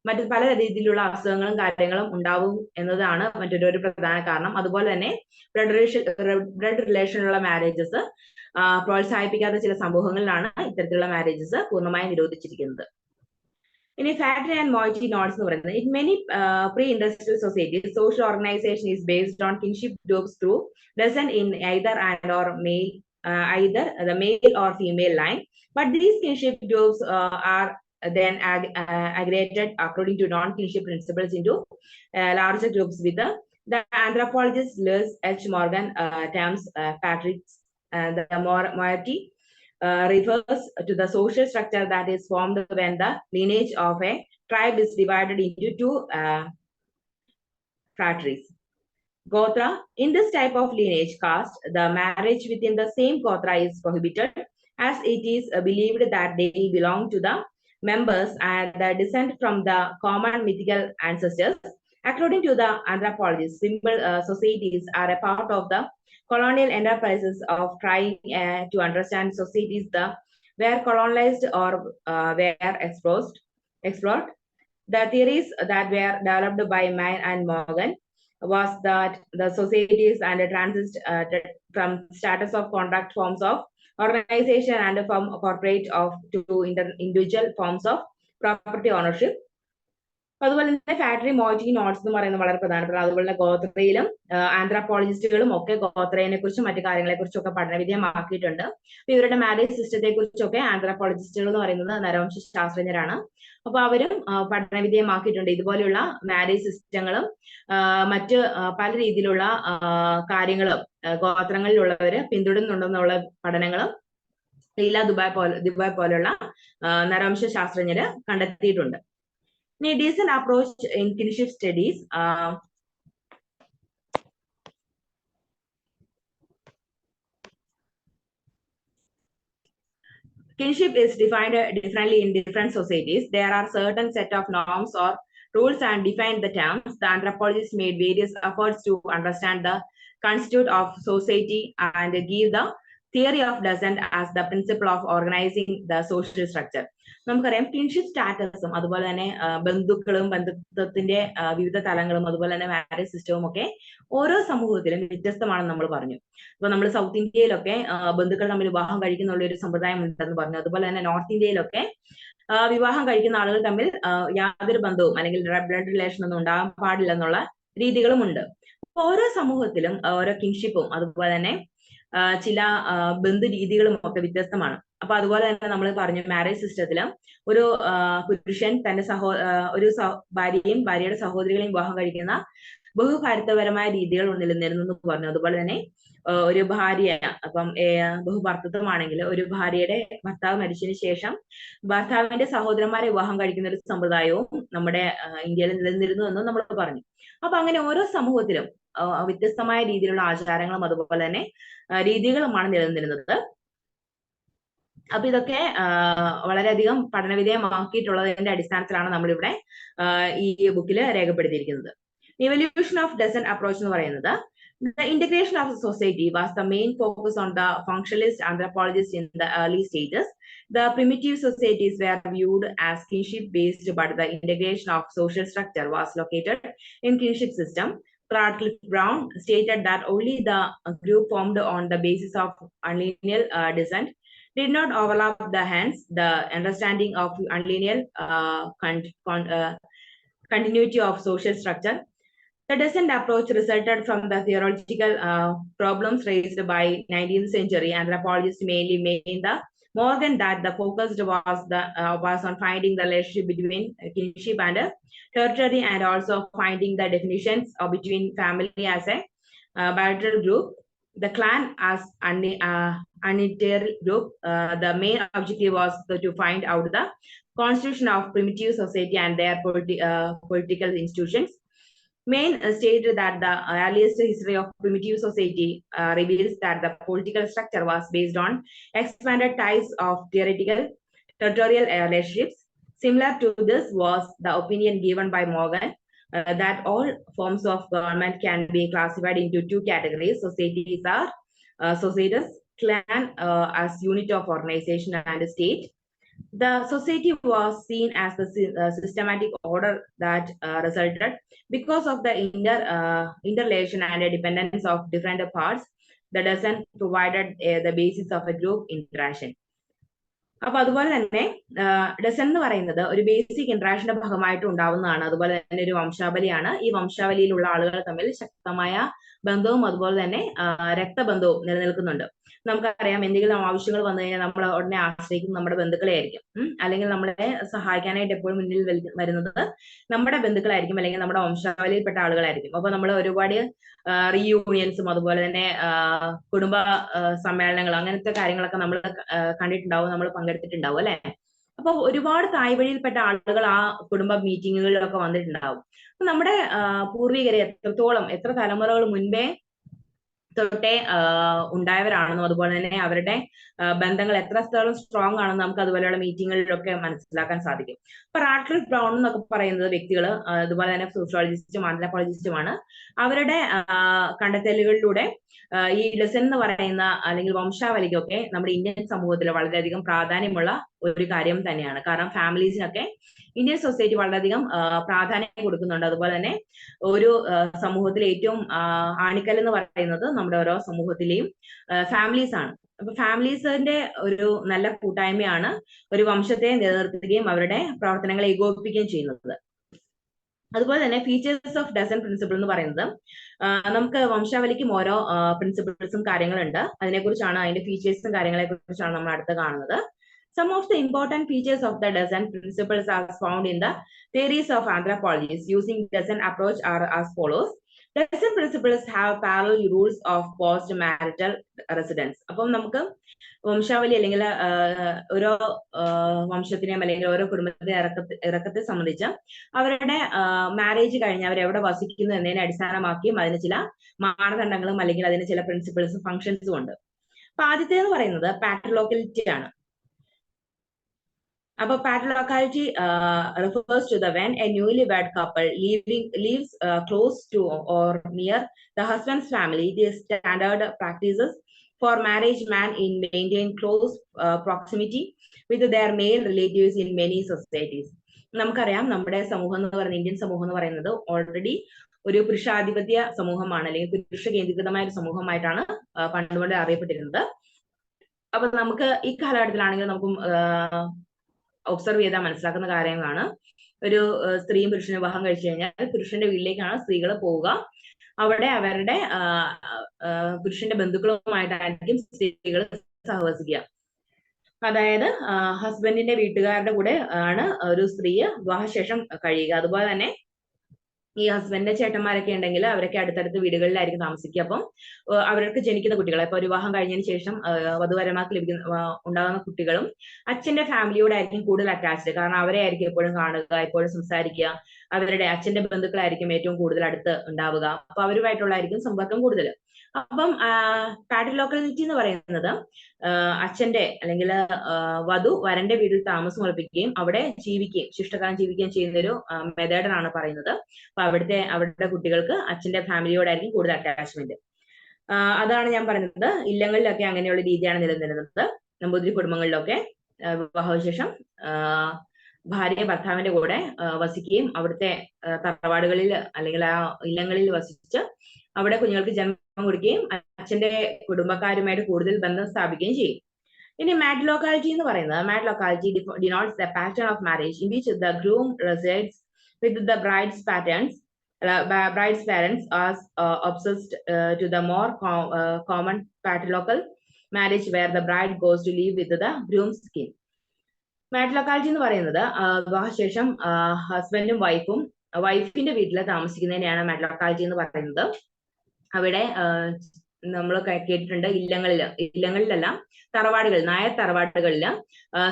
മറ്റു പല രീതിയിലുള്ള അസുഖങ്ങളും കാര്യങ്ങളും ഉണ്ടാവും എന്നതാണ് മറ്റൊരു പ്രധാന കാരണം. അതുപോലെ തന്നെ ബ്ലഡ് റിലേഷനുള്ള മാരേജസ് പ്രോത്സാഹിപ്പിക്കാത്ത ചില സമൂഹങ്ങളിലാണ് ഇത്തരത്തിലുള്ള മാരേജസ് പൂർണ്ണമായും നിരോധിച്ചിരിക്കുന്നത്. ഇനി ഫാക്ടറി ആൻഡ് മോയിറ്റി നോട്ട്സ് എന്ന് പറയുന്നത് in many pre-industrial societies, social organization is based on kinship groups through descent in either the male or female line. But these kinship groups are then aggregated according to non-kinship principles into larger groups with the anthropologist Lewis H. Morgan terms patriarchs. The moiety refers to the social structure that is formed when the lineage of a tribe is divided into 2 phratries. Gotra. In this type of lineage caste, the marriage within the same gotra is prohibited, as it is believed that they belong to the members and the descent from the common mythical ancestors. According to the anthropologists, simple societies are a part of the colonial enterprises of trying to understand societies that were colonized or were explored. The theories that were developed by Mann and Morgan was that the societies and transit from status of contract forms of organization and from corporate to individual forms of property ownership. അതുപോലെ തന്നെ factory മോയിറ്റി notes എന്ന് പറയുന്നത് വളരെ പ്രധാനപ്പെട്ട. അതുപോലെ ഗോത്രയിലും ആന്ത്രപ്പോളജിസ്റ്റുകളും ഒക്കെ ഗോത്രയെ കുറിച്ചും മറ്റു കാര്യങ്ങളെ കുറിച്ചും ഒക്കെ പഠനവിധേയമാക്കിയിട്ടുണ്ട്. ഇവരുടെ മാരേജ് സിസ്റ്റത്തെ കുറിച്ചൊക്കെ ആന്ത്രപ്പോളജിസ്റ്റുകൾ എന്ന് പറയുന്നത് നരവംശ ശാസ്ത്രജ്ഞരാണ്. അപ്പൊ അവരും പഠനവിധേയമാക്കിയിട്ടുണ്ട്. ഇതുപോലെയുള്ള മാരേജ് സിസ്റ്റങ്ങളും മറ്റ് പല രീതിയിലുള്ള കാര്യങ്ങളും ഗോത്രങ്ങളിലുള്ളവര് പിന്തുടരുന്നുണ്ടെന്നുള്ള പഠനങ്ങളും ലീല ദുബായ് പോലുള്ള നരവംശ ശാസ്ത്രജ്ഞര് കണ്ടെത്തിയിട്ടുണ്ട്. A decent approach in kinship studies kinship is defined differently in different societies. There are certain set of norms or rules and define the terms. The anthropologists made various efforts to understand the constitute of society and give the theory of doesn't as the principle of organising the social structure. നമുക്കറിയാം kinship സ്റ്റാറ്റസും അതുപോലെ തന്നെ ബന്ധുക്കളും ബന്ധുത്വത്തിന്റെ വിവിധ തലങ്ങളും അതുപോലെ തന്നെ marriage സിസ്റ്റവും ഒക്കെ ഓരോ സമൂഹത്തിലും വ്യത്യസ്തമാണെന്ന് നമ്മൾ പറഞ്ഞു. അപ്പൊ നമ്മൾ സൗത്ത് ഇന്ത്യയിലൊക്കെ ബന്ധുക്കൾ തമ്മിൽ വിവാഹം കഴിക്കുന്നുള്ള ഒരു സമ്പ്രദായം ഉണ്ടെന്ന് പറഞ്ഞു. അതുപോലെ തന്നെ നോർത്ത് ഇന്ത്യയിലൊക്കെ വിവാഹം കഴിക്കുന്ന ആളുകൾ തമ്മിൽ യാതൊരു ബന്ധവും അല്ലെങ്കിൽ ബ്ലഡ് റിലേഷൻ ഒന്നും ഉണ്ടാകാൻ പാടില്ല എന്നുള്ള രീതികളും ഉണ്ട്. ഓരോ സമൂഹത്തിലും ഓരോ കിൻഷിപ്പും അതുപോലെ തന്നെ ചില ബന്ധു രീതികളും ഒക്കെ വ്യത്യസ്തമാണ്. അപ്പൊ അതുപോലെ തന്നെ നമ്മൾ പറഞ്ഞു മാരേജ് സിസ്റ്റത്തില് ഒരു പുരുഷൻ തന്റെ ഒരു ഭാര്യയും ഭാര്യയുടെ സഹോദരികളെയും വിവാഹം കഴിക്കുന്ന ബഹുഭാരിത്വപരമായ രീതികൾ നിലനിരുന്നു എന്ന് പറഞ്ഞു. അതുപോലെ തന്നെ ഒരു ഭാര്യ അപ്പം ബഹുഭർത്തൃത്വമാണെങ്കിൽ ഒരു ഭാര്യയുടെ ഭർത്താവ് മരിച്ചതിന് ശേഷം ഭർത്താവിന്റെ സഹോദരന്മാരെ വിവാഹം കഴിക്കുന്ന ഒരു സമ്പ്രദായവും നമ്മുടെ ഇന്ത്യയിൽ നിലനിന്നിരുന്നു എന്നും നമ്മൾ പറഞ്ഞു. അപ്പൊ അങ്ങനെ ഓരോ സമൂഹത്തിലും വ്യത്യസ്തമായ രീതിയിലുള്ള ആചാരങ്ങളും അതുപോലെ തന്നെ രീതികളുമാണ് നിലനിന്നിരുന്നത്. അപ്പൊ ഇതൊക്കെ വളരെയധികം പഠനവിധേയമാക്കിയിട്ടുള്ളതിന്റെ അടിസ്ഥാനത്തിലാണ് നമ്മളിവിടെ ഈ ബുക്കിൽ രേഖപ്പെടുത്തിയിരിക്കുന്നത്. ഇവല്യൂഷൻ ഓഫ് ഡസന്റ് അപ്രോച്ച് എന്ന് പറയുന്നത് the integration of the society was the main focus on the functionalist anthropologists in the early stages. The primitive societies were viewed as kinship-based, but the integration of social structure was located in kinship system. Radcliffe Brown stated that only the group formed on the basis of unlineal descent did not overlap the hence the understanding of unlineal continuity of social structure. The descent approach resulted from the theoretical problems raised by 19th century anthropologists, mainly the Morgan, that the focus was on finding the relationship between kinship and territory, and also finding the definitions between family as a bilateral group, the clan as unitary group. The main objective was to find out the constitution of primitive society and their political institutions. Main stated that the earliest history of primitive society reveals that the political structure was based on expanded ties of territorial relationships. Similar to this was the opinion given by Morgan that all forms of government can be classified into two categories. Societies are societies, clan as unit of organization, and state. The society was seen as the systematic order that resulted because of the interrelation and dependence of different parts. The descent provided the basis of a group interaction. അപ്പൊ അതുപോലെ തന്നെ dozen എന്ന് പറയുന്നത് ഒരു basic ഇന്ററാക്ഷന്റെ ഭാഗമായിട്ട് ഉണ്ടാവുന്നതാണ്. അതുപോലെ തന്നെ ഒരു വംശാവലിയാണ്. ഈ വംശാവലിയിലുള്ള ആളുകൾ തമ്മിൽ ശക്തമായ ബന്ധവും അതുപോലെ തന്നെ രക്തബന്ധവും നിലനിൽക്കുന്നുണ്ട്. നമുക്കറിയാം എന്തെങ്കിലും ആവശ്യങ്ങൾ വന്നു കഴിഞ്ഞാൽ നമ്മൾ ഉടനെ ആശ്രയിക്കുന്നത് നമ്മുടെ ബന്ധുക്കളെ ആയിരിക്കും, അല്ലെങ്കിൽ നമ്മളെ സഹായിക്കാനായിട്ട് എപ്പോഴും മുന്നിൽ വരുന്നത് നമ്മുടെ ബന്ധുക്കളായിരിക്കും, അല്ലെങ്കിൽ നമ്മുടെ വംശാവലിയിൽപ്പെട്ട ആളുകളായിരിക്കും. അപ്പൊ നമ്മൾ ഒരുപാട് റീയൂണിയൻസും അതുപോലെ തന്നെ കുടുംബ സമ്മേളനങ്ങൾ അങ്ങനത്തെ കാര്യങ്ങളൊക്കെ നമ്മൾ കണ്ടിട്ടുണ്ടാവും, നമ്മൾ പങ്കെടുത്തിട്ടുണ്ടാവും അല്ലെ. അപ്പൊ ഒരുപാട് തായ്വഴിയിൽപ്പെട്ട ആളുകൾ ആ കുടുംബ മീറ്റിങ്ങുകളിലൊക്കെ വന്നിട്ടുണ്ടാവും. അപ്പൊ നമ്മുടെ പൂർവികരെ എത്ര തലമുറകൾ മുൻപേ തൊട്ടേ ഉണ്ടായവരാണെന്നും അതുപോലെ തന്നെ അവരുടെ ബന്ധങ്ങൾ എത്രത്തോളം സ്ട്രോങ് ആണെന്ന് നമുക്ക് അതുപോലെയുള്ള മീറ്റിങ്ങുകളിലൊക്കെ മനസ്സിലാക്കാൻ സാധിക്കും. അപ്പൊ റാഡ്ക്ലിഫ് ബ്രൗൺ എന്നൊക്കെ പറയുന്നത് വ്യക്തികൾ അതുപോലെ തന്നെ സോഷ്യോളജിസ്റ്റും ആന്ത്രപ്പോളജിസ്റ്റുമാണ്. അവരുടെ കണ്ടെത്തലുകളിലൂടെ ഈ ഡസൻ എന്ന് പറയുന്ന അല്ലെങ്കിൽ വംശാവലിക്കൊക്കെ നമ്മുടെ ഇന്ത്യൻ സമൂഹത്തിൽ വളരെയധികം പ്രാധാന്യമുള്ള ഒരു കാര്യം തന്നെയാണ്. കാരണം ഫാമിലീസിനൊക്കെ ഇന്ത്യൻ സൊസൈറ്റി വളരെയധികം പ്രാധാന്യം കൊടുക്കുന്നുണ്ട്. അതുപോലെ തന്നെ ഒരു സമൂഹത്തിലെ ഏറ്റവും ആണിക്കൽ എന്ന് പറയുന്നത് നമ്മുടെ ഓരോ സമൂഹത്തിലെയും ഫാമിലീസ് ആണ്. അപ്പൊ ഫാമിലീസിന്റെ ഒരു നല്ല കൂട്ടായ്മയാണ് ഒരു വംശത്തെ നിലനിർത്തുകയും അവരുടെ പ്രവർത്തനങ്ങളെ ഏകോപിപ്പിക്കുകയും ചെയ്യുന്നത്. അതുപോലെ തന്നെ ഫീച്ചേഴ്സ് ഓഫ് ഡസൻ പ്രിൻസിപ്പിൾ എന്ന് പറയുന്നത് നമുക്ക് വംശാവലിക്കും ഓരോ പ്രിൻസിപ്പിൾസും കാര്യങ്ങളുണ്ട്. അതിനെക്കുറിച്ചാണ്, അതിന്റെ ഫീച്ചേഴ്സും കാര്യങ്ങളെ കുറിച്ചാണ് നമ്മൾ അടുത്ത് കാണുന്നത്. Some of the important features of the dozen principles are found in the theories of anthropologists using dozen approach are as follows. Dozen principles have parallel rules of post-marital residence. അപ്പം നമുക്ക് വംശാവലി അല്ലെങ്കിൽ ഓരോ വംശത്തിനെയും അല്ലെങ്കിൽ ഓരോ കുടുംബത്തിനെ ഇറക്കത്തെ സംബന്ധിച്ച് അവരുടെ മാരേജ് കഴിഞ്ഞ് അവർ എവിടെ വസിക്കുന്നു എന്നതിനെ അടിസ്ഥാനമാക്കിയും അതിന് ചില മാനദണ്ഡങ്ങളും അല്ലെങ്കിൽ അതിന് ചില പ്രിൻസിപ്പിൾസും ഫംഗ്ഷൻസും ഉണ്ട്. അപ്പൊ ആദ്യത്തേന്ന് പറയുന്നത് പാട്രിലോക്കലിറ്റി ആണ്. അപ്പൊ patriarchality refers to the when a newlywed couple lives close to or near the husband's family. The standard practices for marriage man in maintain close proximity with their male relatives in many societies. നമുക്കറിയാം നമ്മുടെ സമൂഹം എന്ന് പറയുന്നത്, Indian സമൂഹം എന്ന് പറയുന്നത് already ഒരു പുരുഷാധിപത്യ സമൂഹമാണ്, അല്ലെങ്കിൽ പുരുഷ കേന്ദ്രീകൃതമായ ഒരു സമൂഹമായിട്ടാണ് പണ്ടുകൊണ്ട് അറിയപ്പെട്ടിരുന്നത്. അപ്പൊ നമുക്ക് ഈ കാലഘട്ടത്തിലാണെങ്കിൽ നമുക്ക് ഒബ്സർവ് ചെയ്താൽ മനസ്സിലാക്കുന്ന കാര്യങ്ങളാണ്. ഒരു സ്ത്രീയും പുരുഷനും വിവാഹം കഴിച്ചു കഴിഞ്ഞാൽ പുരുഷന്റെ വീട്ടിലേക്കാണ് സ്ത്രീകൾ പോവുക. അവിടെ അവരുടെ പുരുഷന്റെ ബന്ധുക്കളുമായിട്ടായിരിക്കും സ്ത്രീകൾ സഹവസിക്കുക. അതായത് ഹസ്ബൻഡിന്റെ വീട്ടുകാരുടെ കൂടെ ആണ് ഒരു സ്ത്രീ വിവാഹശേഷം കഴിയുക. അതുപോലെ തന്നെ ഈ ഹസ്ബൻഡിന്റെ ചേട്ടന്മാരൊക്കെ ഉണ്ടെങ്കിൽ അവരൊക്കെ അടുത്തടുത്ത് വീടുകളിലായിരിക്കും താമസിക്കുക. അപ്പം അവർക്ക് ജനിക്കുന്ന കുട്ടികളെ, ഇപ്പൊ വിവാഹം കഴിഞ്ഞതിന് ശേഷം വധുവരന്മാർക്ക് ഉണ്ടാകുന്ന കുട്ടികളും അച്ഛന്റെ ഫാമിലിയോടായിരിക്കും കൂടുതൽ അറ്റാച്ച്ഡ്. കാരണം അവരെ ആയിരിക്കും എപ്പോഴും കാണുക, എപ്പോഴും സംസാരിക്കുക. അവരുടെ അച്ഛന്റെ ബന്ധുക്കളായിരിക്കും ഏറ്റവും കൂടുതൽ അടുത്ത് ഉണ്ടാവുക. അപ്പൊ അവരുമായിട്ടുള്ളതായിരിക്കും സമ്പർക്കം കൂടുതൽ. അപ്പം പാട്രിലോക്കലിറ്റി എന്ന് പറയുന്നത് അച്ഛന്റെ അല്ലെങ്കിൽ വധു വരന്റെ വീട്ടിൽ താമസം ഉറപ്പിക്കുകയും അവിടെ ജീവിക്കുകയും ശിഷ്ടകാലം ജീവിക്കുകയും ചെയ്യുന്ന ഒരു മെത്തേഡാണ് പറയുന്നത്. അപ്പൊ അവരുടെ കുട്ടികൾക്ക് അച്ഛന്റെ ഫാമിലിയോടായിരിക്കും കൂടുതൽ അറ്റാച്ച്മെന്റ്. അതാണ് ഞാൻ പറയുന്നത്. ഇല്ലങ്ങളിലൊക്കെ അങ്ങനെയുള്ള രീതിയാണ് നിലനിന്നിരുന്നത്. നമ്പൂതിരി കുടുംബങ്ങളിലൊക്കെ വിവാഹശേഷം ഭാര്യ ഭർത്താവിന്റെ കൂടെ വസിക്കുകയും അവിടുത്തെ തറവാടുകളിൽ അല്ലെങ്കിൽ ആ ഇല്ലങ്ങളിൽ വസിച്ച് അവിടെ കുഞ്ഞുങ്ങൾക്ക് ജന്മം കൊടുക്കുകയും അച്ഛന്റെ കുടുംബക്കാരുമായിട്ട് കൂടുതൽ ബന്ധം സ്ഥാപിക്കുകയും ചെയ്യും. ഇനി മാട്രിലോക്കാലിറ്റി എന്ന് പറയുന്നത്, മാട്രിലോക്കാലിറ്റി denotes the pattern of marriage in which the groom resides with the bride's parents are obsessed to the more common patrilocal marriage where the bride goes to live with the groom's kin. മാട്രിലോക്കാലിറ്റി എന്ന് പറയുന്നത് വിവാഹശേഷം ഹസ്ബൻഡും വൈഫിന്റെ വീട്ടിൽ താമസിക്കുന്നതിനെയാണ് മാട്രിലോക്കാലിറ്റി എന്ന് പറയുന്നത്. അവിടെ നമ്മൾ കേട്ടിട്ടുണ്ട് ഇല്ലങ്ങളിലെല്ലാം തറവാടുകൾ, നായർ തറവാടുകളിൽ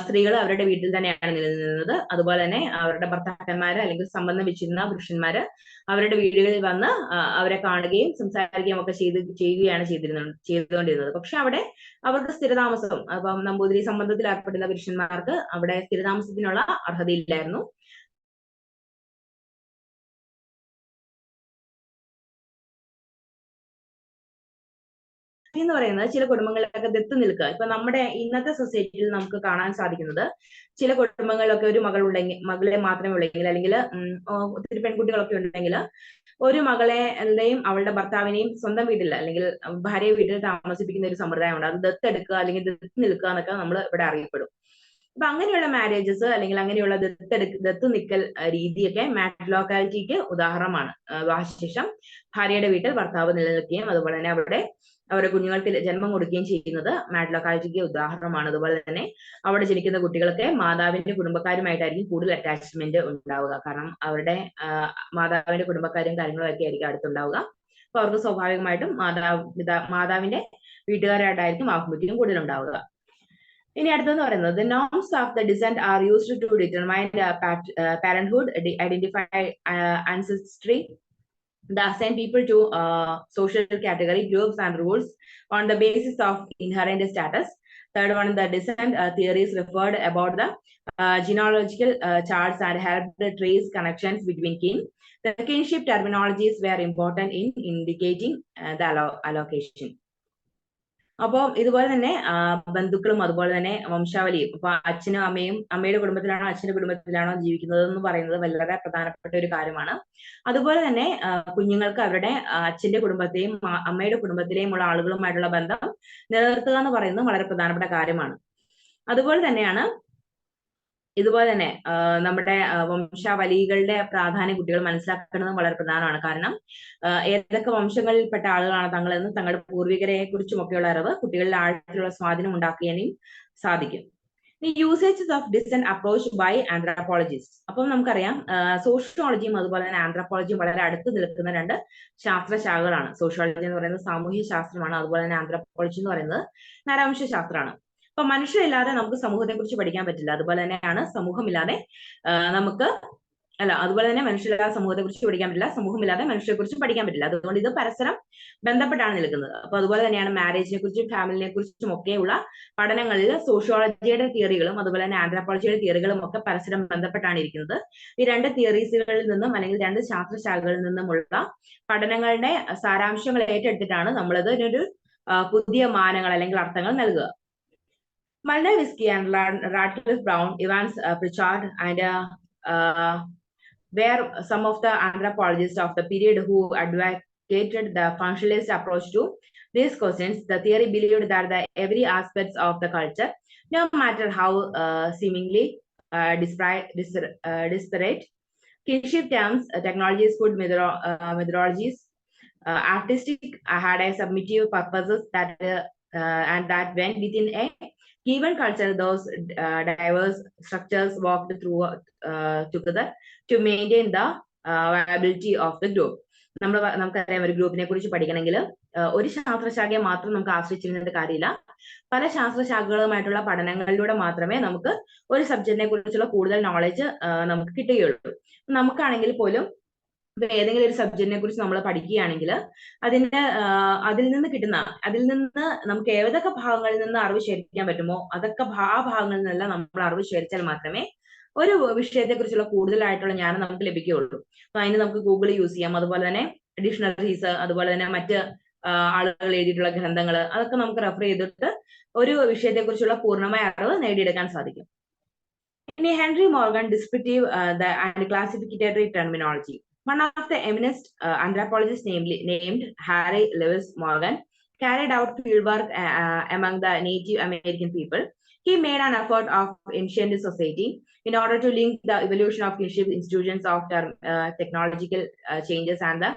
സ്ത്രീകൾ അവരുടെ വീട്ടിൽ തന്നെയാണ് നിലനിന്നത്. അതുപോലെ തന്നെ അവരുടെ ഭർത്താക്കന്മാര് അല്ലെങ്കിൽ സംബന്ധം വെച്ചിരുന്ന പുരുഷന്മാര് അവരുടെ വീടുകളിൽ വന്ന് അവരെ കാണുകയും സംസാരിക്കുകയും ഒക്കെ ചെയ്യുകയാണ് ചെയ്തുകൊണ്ടിരുന്നത്. പക്ഷെ അവിടെ അവർക്ക് സ്ഥിരതാമസം, അപ്പം നമ്പൂതിരി സംബന്ധത്തിൽ ഏർപ്പെടുന്ന പുരുഷന്മാർക്ക് അവിടെ സ്ഥിരതാമസത്തിനുള്ള അർഹതയില്ലായിരുന്നു. എന്ന് പറയുന്നത് ചില കുടുംബങ്ങളിലൊക്കെ ദത്ത് നിൽക്കുക. ഇപ്പൊ നമ്മുടെ ഇന്നത്തെ സൊസൈറ്റിയിൽ നമുക്ക് കാണാൻ സാധിക്കുന്നത്, ചില കുടുംബങ്ങളിലൊക്കെ ഒരു മകളെ മാത്രമേ ഉള്ളെങ്കിൽ, അല്ലെങ്കിൽ ഒത്തിരി പെൺകുട്ടികളൊക്കെ ഉണ്ടെങ്കിൽ ഒരു മകളെയും അവളുടെ ഭർത്താവിനെയും സ്വന്തം വീട്ടിൽ അല്ലെങ്കിൽ ഭാര്യ വീട്ടിൽ താമസിപ്പിക്കുന്ന ഒരു സമ്പ്രദായമുണ്ട്. അത് ദത്തെടുക്കുക അല്ലെങ്കിൽ ദത്ത് നിൽക്കുക എന്നൊക്കെ നമ്മൾ ഇവിടെ അറിയപ്പെടും. അപ്പൊ അങ്ങനെയുള്ള മാരേജസ് അല്ലെങ്കിൽ അങ്ങനെയുള്ള ദത്ത് നിൽക്കൽ രീതിയൊക്കെ മാട്രിലോക്കാലിറ്റിക്ക് ഉദാഹരണമാണ്. വിവാഹശേഷം ഭാര്യയുടെ വീട്ടിൽ ഭർത്താവ് നിലനിൽക്കുകയും അതുപോലെ തന്നെ അവരുടെ കുഞ്ഞുങ്ങൾക്ക് ജന്മം കൊടുക്കുകയും ചെയ്യുന്നത് മാട്രിലോക്കാലിറ്റിക്ക് ഉദാഹരണമാണ്. അതുപോലെ തന്നെ അവിടെ ജനിക്കുന്ന കുട്ടികൾക്ക് മാതാവിന്റെ കുടുംബക്കാരുമായിട്ടായിരിക്കും കൂടുതൽ അറ്റാച്ച്മെന്റ് ഉണ്ടാവുക. കാരണം അവരുടെ മാതാവിന്റെ കുടുംബക്കാരും കാര്യങ്ങളും ഒക്കെ ആയിരിക്കും അടുത്തുണ്ടാവുക. അപ്പൊ അവർക്ക് സ്വാഭാവികമായിട്ടും മാതാവിന്റെ വീട്ടുകാരായിട്ടായിരിക്കും ആഭിമുഖ്യം കൂടുതൽ ഉണ്ടാവുക. ഇനി അടുത്തെന്ന് പറയുന്നത്, the norms of the descent are used to determine parenthood, identify ancestry, the assign people to social category, groups and rules on the basis of inherent status. Third one, the descent theories referred about the genealogical charts and helped trace connections between kin. The kinship terminologies were important in indicating the allocation. അപ്പോൾ ഇതുപോലെ തന്നെ ബന്ധുക്കളും അതുപോലെ തന്നെ വംശാവലിയും, ഇപ്പൊ അച്ഛനും അമ്മയും അമ്മയുടെ കുടുംബത്തിലാണോ അച്ഛന്റെ കുടുംബത്തിലാണോ ജീവിക്കുന്നത് എന്ന് പറയുന്നത് വളരെ പ്രധാനപ്പെട്ട ഒരു കാര്യമാണ്. അതുപോലെ തന്നെ കുഞ്ഞുങ്ങൾക്ക് അവരുടെ അച്ഛന്റെ കുടുംബത്തെയും അമ്മയുടെ കുടുംബത്തിലെയും ഉള്ള ആളുകളുമായിട്ടുള്ള ബന്ധം നിലനിർത്തുക എന്ന് പറയുന്നത് വളരെ പ്രധാനപ്പെട്ട കാര്യമാണ്. അതുപോലെ തന്നെ നമ്മുടെ വംശാവലികളുടെ പ്രാധാന്യം കുട്ടികൾ മനസ്സിലാക്കുന്നത് വളരെ പ്രധാനമാണ്. കാരണം ഏതൊക്കെ വംശങ്ങളിൽപ്പെട്ട ആളുകളാണ് തങ്ങളെന്ന് തങ്ങളുടെ പൂർവികരെ കുറിച്ചും ഒക്കെയുള്ള അറിവ് കുട്ടികളിൽ ആഴത്തിലുള്ള സ്വാധീനം ഉണ്ടാക്കാനും സാധിക്കും. ഈ usages of descent approach by anthropologist. അപ്പം നമുക്കറിയാം സോഷ്യോളജിയും അതുപോലെ തന്നെ ആന്ത്രോപോളജിയും വളരെ അടുത്ത് നിൽക്കുന്ന രണ്ട് ശാസ്ത്രശാഖകളാണ്. സോഷ്യോളജി എന്ന് പറയുന്നത് സാമൂഹ്യ ശാസ്ത്രമാണ്, അതുപോലെ തന്നെ ആന്ത്രോപോളജി എന്ന് പറയുന്നത് നരവംശ ശാസ്ത്രമാണ്. അപ്പൊ മനുഷ്യരില്ലാതെ നമുക്ക് സമൂഹത്തെ കുറിച്ച് പഠിക്കാൻ പറ്റില്ല. അതുപോലെ തന്നെയാണ് സമൂഹമില്ലാതെ അതുപോലെ തന്നെ മനുഷ്യരില്ലാതെ സമൂഹത്തെ കുറിച്ച് പഠിക്കാൻ പറ്റില്ല, സമൂഹമില്ലാതെ മനുഷ്യരെ കുറിച്ച് പഠിക്കാൻ പറ്റില്ല. അതുകൊണ്ട് ഇത് പരസ്പരം ബന്ധപ്പെട്ടാണ് നിൽക്കുന്നത്. അപ്പൊ അതുപോലെ തന്നെയാണ് മാരേജിനെ കുറിച്ചും ഫാമിലിനെ കുറിച്ചും ഒക്കെയുള്ള പഠനങ്ങളിൽ സോഷ്യോളജിയുടെ തിയറികളും അതുപോലെ തന്നെ ആന്ത്രോപോളജിയുടെ തിയറികളും ഒക്കെ പരസ്പരം ബന്ധപ്പെട്ടാണ് ഇരിക്കുന്നത്. ഈ രണ്ട് തിയറീസുകളിൽ നിന്നും അല്ലെങ്കിൽ രണ്ട് ശാസ്ത്രശാഖകളിൽ നിന്നുമുള്ള പഠനങ്ങളുടെ സാരാംശങ്ങൾ ഏറ്റെടുത്തിട്ടാണ് നമ്മളത് ഒരു പുതിയ മാനങ്ങൾ അല്ലെങ്കിൽ അർത്ഥങ്ങൾ നൽകുക. Malnavisky and Radcliffe Brown, Evans Pritchard, and were some of the anthropologists of the period who advocated the functionalist approach to these questions. The theory believed that every aspect of the culture, no matter how seemingly disparate, kinship terms, technologies, food methodologies, artistic had a submissive purposes that and that when within a given culture, those diverse structures worked through together to maintain the viability of the group. നമുക്കറിയാം ഒരു ഗ്രൂപ്പിനെ കുറിച്ച് പഠിക്കണമെങ്കിൽ ഒരു ശാസ്ത്രശാഖയെ മാത്രം നമുക്ക് ആശ്രയിച്ചിരുന്നത് കാര്യമില്ല. പല ശാസ്ത്രശാഖകളുമായിട്ടുള്ള പഠനങ്ങളിലൂടെ മാത്രമേ നമുക്ക് ഒരു സബ്ജക്റ്റിനെ കുറിച്ചുള്ള കൂടുതൽ നോളജ് നമുക്ക് കിട്ടുകയുള്ളൂ. നമുക്കാണെങ്കിൽ പോലും ഏതെങ്കിലും ഒരു സബ്ജക്റ്റിനെ കുറിച്ച് നമ്മൾ പഠിക്കുകയാണെങ്കിൽ അതിൽ നിന്ന് നമുക്ക് ഏതൊക്കെ ഭാഗങ്ങളിൽ നിന്ന് അറിവ് ശേഖരിക്കാൻ പറ്റുമോ അതൊക്കെ ആ ഭാഗങ്ങളിൽ നിന്നെല്ലാം നമ്മൾ അറിവ് ശേഖരിച്ചാൽ മാത്രമേ ഒരു വിഷയത്തെ കുറിച്ചുള്ള കൂടുതലായിട്ടുള്ള ജ്ഞാനം നമുക്ക് ലഭിക്കുകയുള്ളൂ. അപ്പൊ അതിന് നമുക്ക് ഗൂഗിൾ യൂസ് ചെയ്യാം, അതുപോലെ തന്നെ ഡിക്ഷണറീസ്, അതുപോലെ തന്നെ മറ്റ് ആളുകൾ എഴുതിയിട്ടുള്ള ഗ്രന്ഥങ്ങൾ, അതൊക്കെ നമുക്ക് റെഫർ ചെയ്തിട്ട് ഒരു വിഷയത്തെ കുറിച്ചുള്ള പൂർണ്ണമായ അറിവ് നേടിയെടുക്കാൻ സാധിക്കും. ഇനി Henry Morgan descriptive and classificatory terminology. One of the eminent anthropologists named Harry Lewis Morgan carried out fieldwork among the Native American people. He made an effort of ancient society in order to link the evolution of kinship institutions of technological changes and the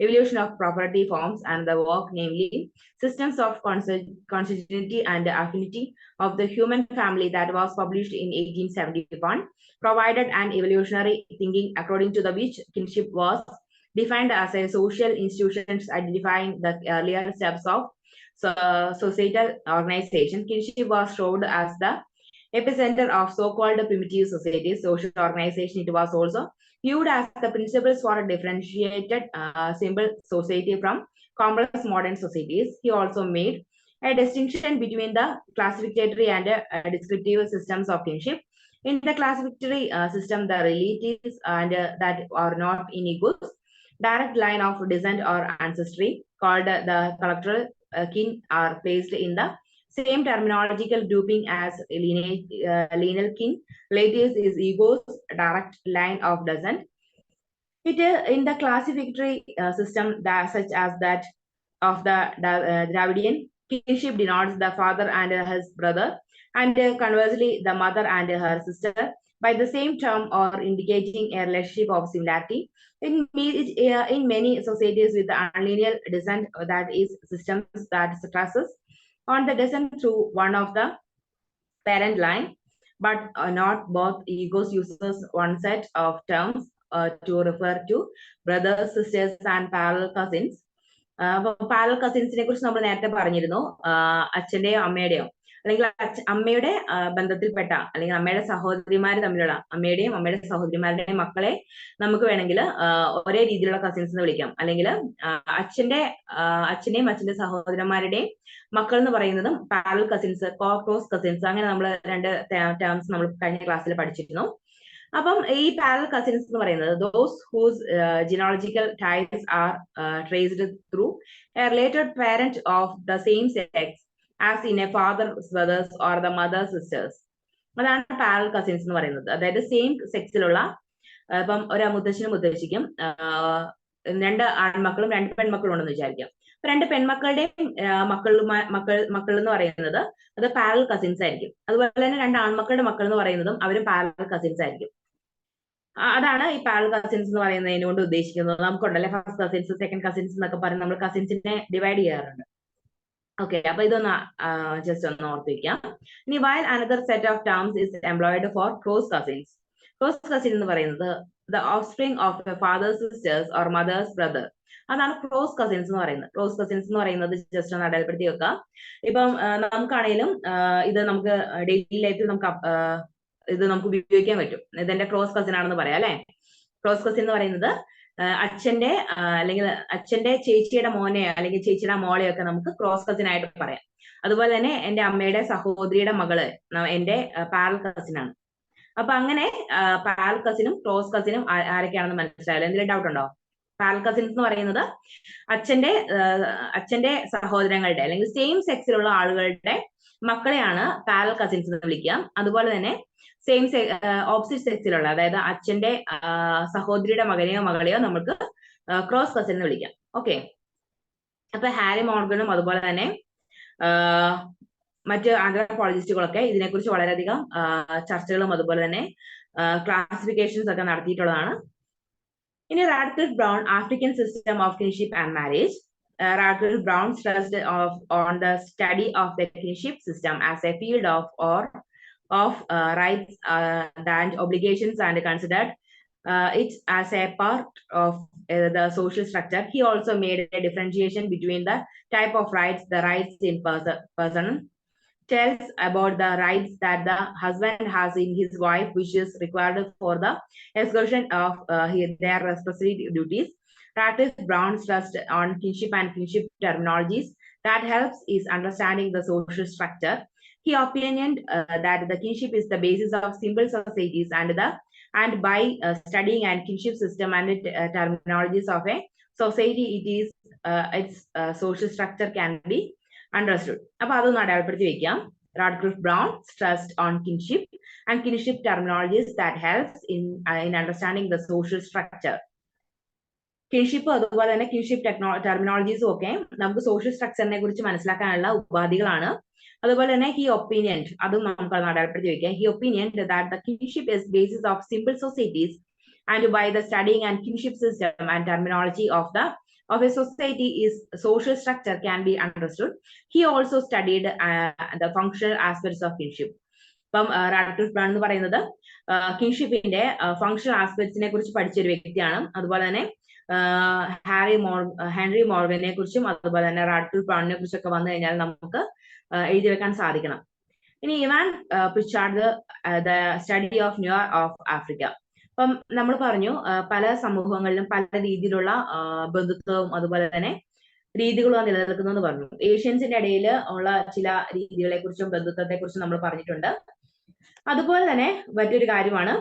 evolution of property forms and the work, namely systems of consanguinity and affinity of the human family, that was published in 1871. Provided an evolutionary thinking according to which kinship was defined as a social institution identifying the earlier steps of societal organization. Kinship was showed as the epicenter of so-called primitive societies, social organization. It was also viewed as the principles for a differentiated simple society from complex modern societies. He also made a distinction between the classificatory and descriptive systems of kinship. In the classificatory system, the relatives and that are not in equal direct line of descent or ancestry, called the cultural kin, are placed in the same terminological grouping as lineal kin. Relatives is ego's direct line of descent. It in the classificatory system, such as that of the Dravidian, kinship denotes the father and his brother, and conversely the mother and her sister by the same term, or indicating a relationship of similarity. In many societies with the unlinear descent, that is systems that stresses on the descent through one of the parent line, but not both egos uses one set of terms to refer to brothers, sisters and parallel cousins. Parallel കസിൻസിനെ കുറിച്ച് നമ്മൾ നേരത്തെ പറഞ്ഞിരുന്നു. അച്ഛന്റെയോ അമ്മയുടെയോ അല്ലെങ്കിൽ അമ്മയുടെ ബന്ധത്തിൽപ്പെട്ട അല്ലെങ്കിൽ അമ്മയുടെ സഹോദരിമാർ തമ്മിലുള്ള അമ്മയുടെയും സഹോദരിമാരുടെയും മക്കളെ നമുക്ക് വേണമെങ്കിൽ ഒരേ രീതിയിലുള്ള കസിൻസ് എന്ന് വിളിക്കാം. അല്ലെങ്കിൽ അച്ഛന്റെയും അച്ഛന്റെ സഹോദരന്മാരുടെയും മക്കൾ എന്ന് പറയുന്നതും പാരലൽ കസിൻസ്, ക്രോസ് കസിൻസ്, അങ്ങനെ നമ്മൾ രണ്ട് ടേംസ് നമ്മൾ കഴിഞ്ഞ ക്ലാസ്സിൽ പഠിച്ചിരുന്നു. അപ്പം ഈ പാരലൽ കസിൻസ് എന്ന് പറയുന്നത് those whose genealogical ties are traced through a related parent of the same sex as in a father's brothers or the mother's sisters. അതാണ് പാരലൽ കസിൻസ് എന്ന് പറയുന്നത്. അതായത് സെയിം സെക്സിലുള്ള, ഇപ്പം ഒരു മുത്തശ്ശനും മുത്തശ്ശിക്കും രണ്ട് ആൺമക്കളും രണ്ട് പെൺമക്കളും ഉണ്ടെന്ന് വിചാരിക്കാം. രണ്ട് പെൺമക്കളുടെയും മക്കൾ എന്ന് പറയുന്നത് അത് പാരലൽ കസിൻസ് ആയിരിക്കും. അതുപോലെ തന്നെ രണ്ട് ആൺമക്കളുടെ മക്കൾ എന്ന് പറയുന്നതും അവരും പാരലൽ കസിൻസ് ആയിരിക്കും. അതാണ് ഈ പാരലൽ കസിൻസ് എന്ന് പറയുന്നതിനെ കൊണ്ട് ഉദ്ദേശിക്കുന്നത്. നമുക്കുണ്ടല്ലേ ഫസ്റ്റ് കസിൻസ്, സെക്കൻഡ് കസിൻസ് എന്നൊക്കെ പറഞ്ഞ് നമ്മൾ കസിൻസിനെ ഡിവൈഡ് ചെയ്യാറുണ്ട്. ഓക്കെ, അപ്പൊ ഇതൊന്ന് ജസ്റ്റ് ഒന്ന് ഓർത്ത് വയ്ക്കാം. ഇനി while another set of terms is employed for close cousins. Close cousin എന്ന് പറയുന്നത് the offspring of a father's sisters or mother's brother. അതാണ് ക്ലോസ് കസിൻസ് എന്ന് പറയുന്നത്. ക്ലോസ് കസിൻസ് എന്ന് പറയുന്നത് ജസ്റ്റ് ഒന്ന് അടയാളപ്പെടുത്തി വെക്കാം. ഇപ്പം നമുക്കാണെങ്കിലും ഇത് നമുക്ക് ഡെയിലി ലൈഫിൽ നമുക്ക് ഉപയോഗിക്കാൻ പറ്റും. ഇതെന്റെ ക്ലോസ് കസിൻ ആണെന്ന് പറയാം അല്ലെ. ക്ലോസ് കസിൻ എന്ന് പറയുന്നത് അച്ഛന്റെ അല്ലെങ്കിൽ അച്ഛന്റെ ചേച്ചിയുടെ മോനെ അല്ലെങ്കിൽ ചേച്ചിയുടെ മോളെയോ ഒക്കെ നമുക്ക് ക്രോസ് കസിൻ ആയിട്ട് പറയാം. അതുപോലെ തന്നെ എന്റെ അമ്മയുടെ സഹോദരിയുടെ മകള് എന്റെ പാരലൽ കസിൻ ആണ്. അപ്പൊ അങ്ങനെ പാരലൽ കസിനും ക്രോസ് കസിനും ആരൊക്കെയാണെന്ന് മനസ്സിലായല്ലോ? എന്തെങ്കിലും ഡൗട്ട് ഉണ്ടോ? പാരൽ കസിൻസ് എന്ന് പറയുന്നത് അച്ഛന്റെ സഹോദരങ്ങളുടെ അല്ലെങ്കിൽ സെയിം സെക്സിലുള്ള ആളുകളുടെ മക്കളെയാണ് പാരൽ കസിൻസ് എന്ന് വിളിക്കുക. അതുപോലെ തന്നെ സെയിം ഓപ്പോസിറ്റ് സെക്സിലുള്ള, അതായത് അച്ഛന്റെ സഹോദരിയുടെ മകനെയോ മകളെയോ നമുക്ക് ക്രോസ് കസിൻ എന്ന് വിളിക്കാം. ഓക്കെ, അപ്പൊ ഹാരി മോർഗനും അതുപോലെ തന്നെ മറ്റ് ആന്ത്രോപോളജിസ്റ്റുകളൊക്കെ ഇതിനെക്കുറിച്ച് വളരെയധികം ചർച്ചകളും അതുപോലെ തന്നെ ക്ലാസിഫിക്കേഷൻസ് ഒക്കെ നടത്തിയിട്ടുള്ളതാണ്. ഇനി Radcliffe brown, African system of kinship and marriage. Radcliffe Brown stressed on the study of the kinship system as a field of rights and obligations, and considered it as a part of the social structure. He also made a differentiation between the type of rights. The rights in person tells about the rights that the husband has in his wife, which is required for the execution of their respective duties. Radcliffe Brown stressed on kinship and kinship terminologies that helps is understanding the social structure. He opinioned that the kinship is the basis of simple societies, and by studying and kinship system and terminologies of a society, its social structure can be understood. അപ്പൊ അതൊന്ന് അടയാളപ്പെടുത്തി വെക്കാം. Radcliffe Brown stressed on kinship and kinship terminologies that helps in understanding the social structure. Kinship അതുപോലെ തന്നെ kinship ടെർമിനോളജീസും ഒക്കെ നമുക്ക് social സ്ട്രക്ചറിനെ കുറിച്ച് മനസ്സിലാക്കാനുള്ള ഉപാധികളാണ്. അതുപോലെ തന്നെ ഹി ഒപ്പീനിയൻ, അതും നമുക്ക് അടയാളപ്പെടുത്തി വെക്കാം. He opinion that the kinship is basis of simple societies, and by the studying and kinship system and terminology of a society is social structure can be understood. He also studied the functional aspects of kinship. അപ്പം Radcliffe brown എന്ന് പറയുന്നത് കിൻഷിപ്പിന്റെ functional ആസ്പെക്ട്സിനെ കുറിച്ച് പഠിച്ച ഒരു വ്യക്തിയാണ്. അതുപോലെ തന്നെ Henry മോർഗനെ കുറിച്ചും അതുപോലെ തന്നെ റാഡ്ക്ലിഫ് ബ്രൗണിനെ കുറിച്ചൊക്കെ വന്നു കഴിഞ്ഞാൽ നമുക്ക് എഴുതി വെക്കാൻ സാധിക്കണം. ഇനി Ivan Pritchard, the study of new of Africa. അപ്പം നമ്മൾ പറഞ്ഞു പല സമൂഹങ്ങളിലും പല രീതിയിലുള്ള ബന്ധുത്വവും അതുപോലെ തന്നെ രീതികളും നിലനിൽക്കുന്നു എന്ന് പറഞ്ഞു. ഏഷ്യൻസിന്റെ ഇടയിൽ ഉള്ള ചില രീതികളെ കുറിച്ചും ബന്ധുത്വത്തെ കുറിച്ചും നമ്മൾ പറഞ്ഞിട്ടുണ്ട്. അതുപോലെ തന്നെ മറ്റൊരു കാര്യമാണ്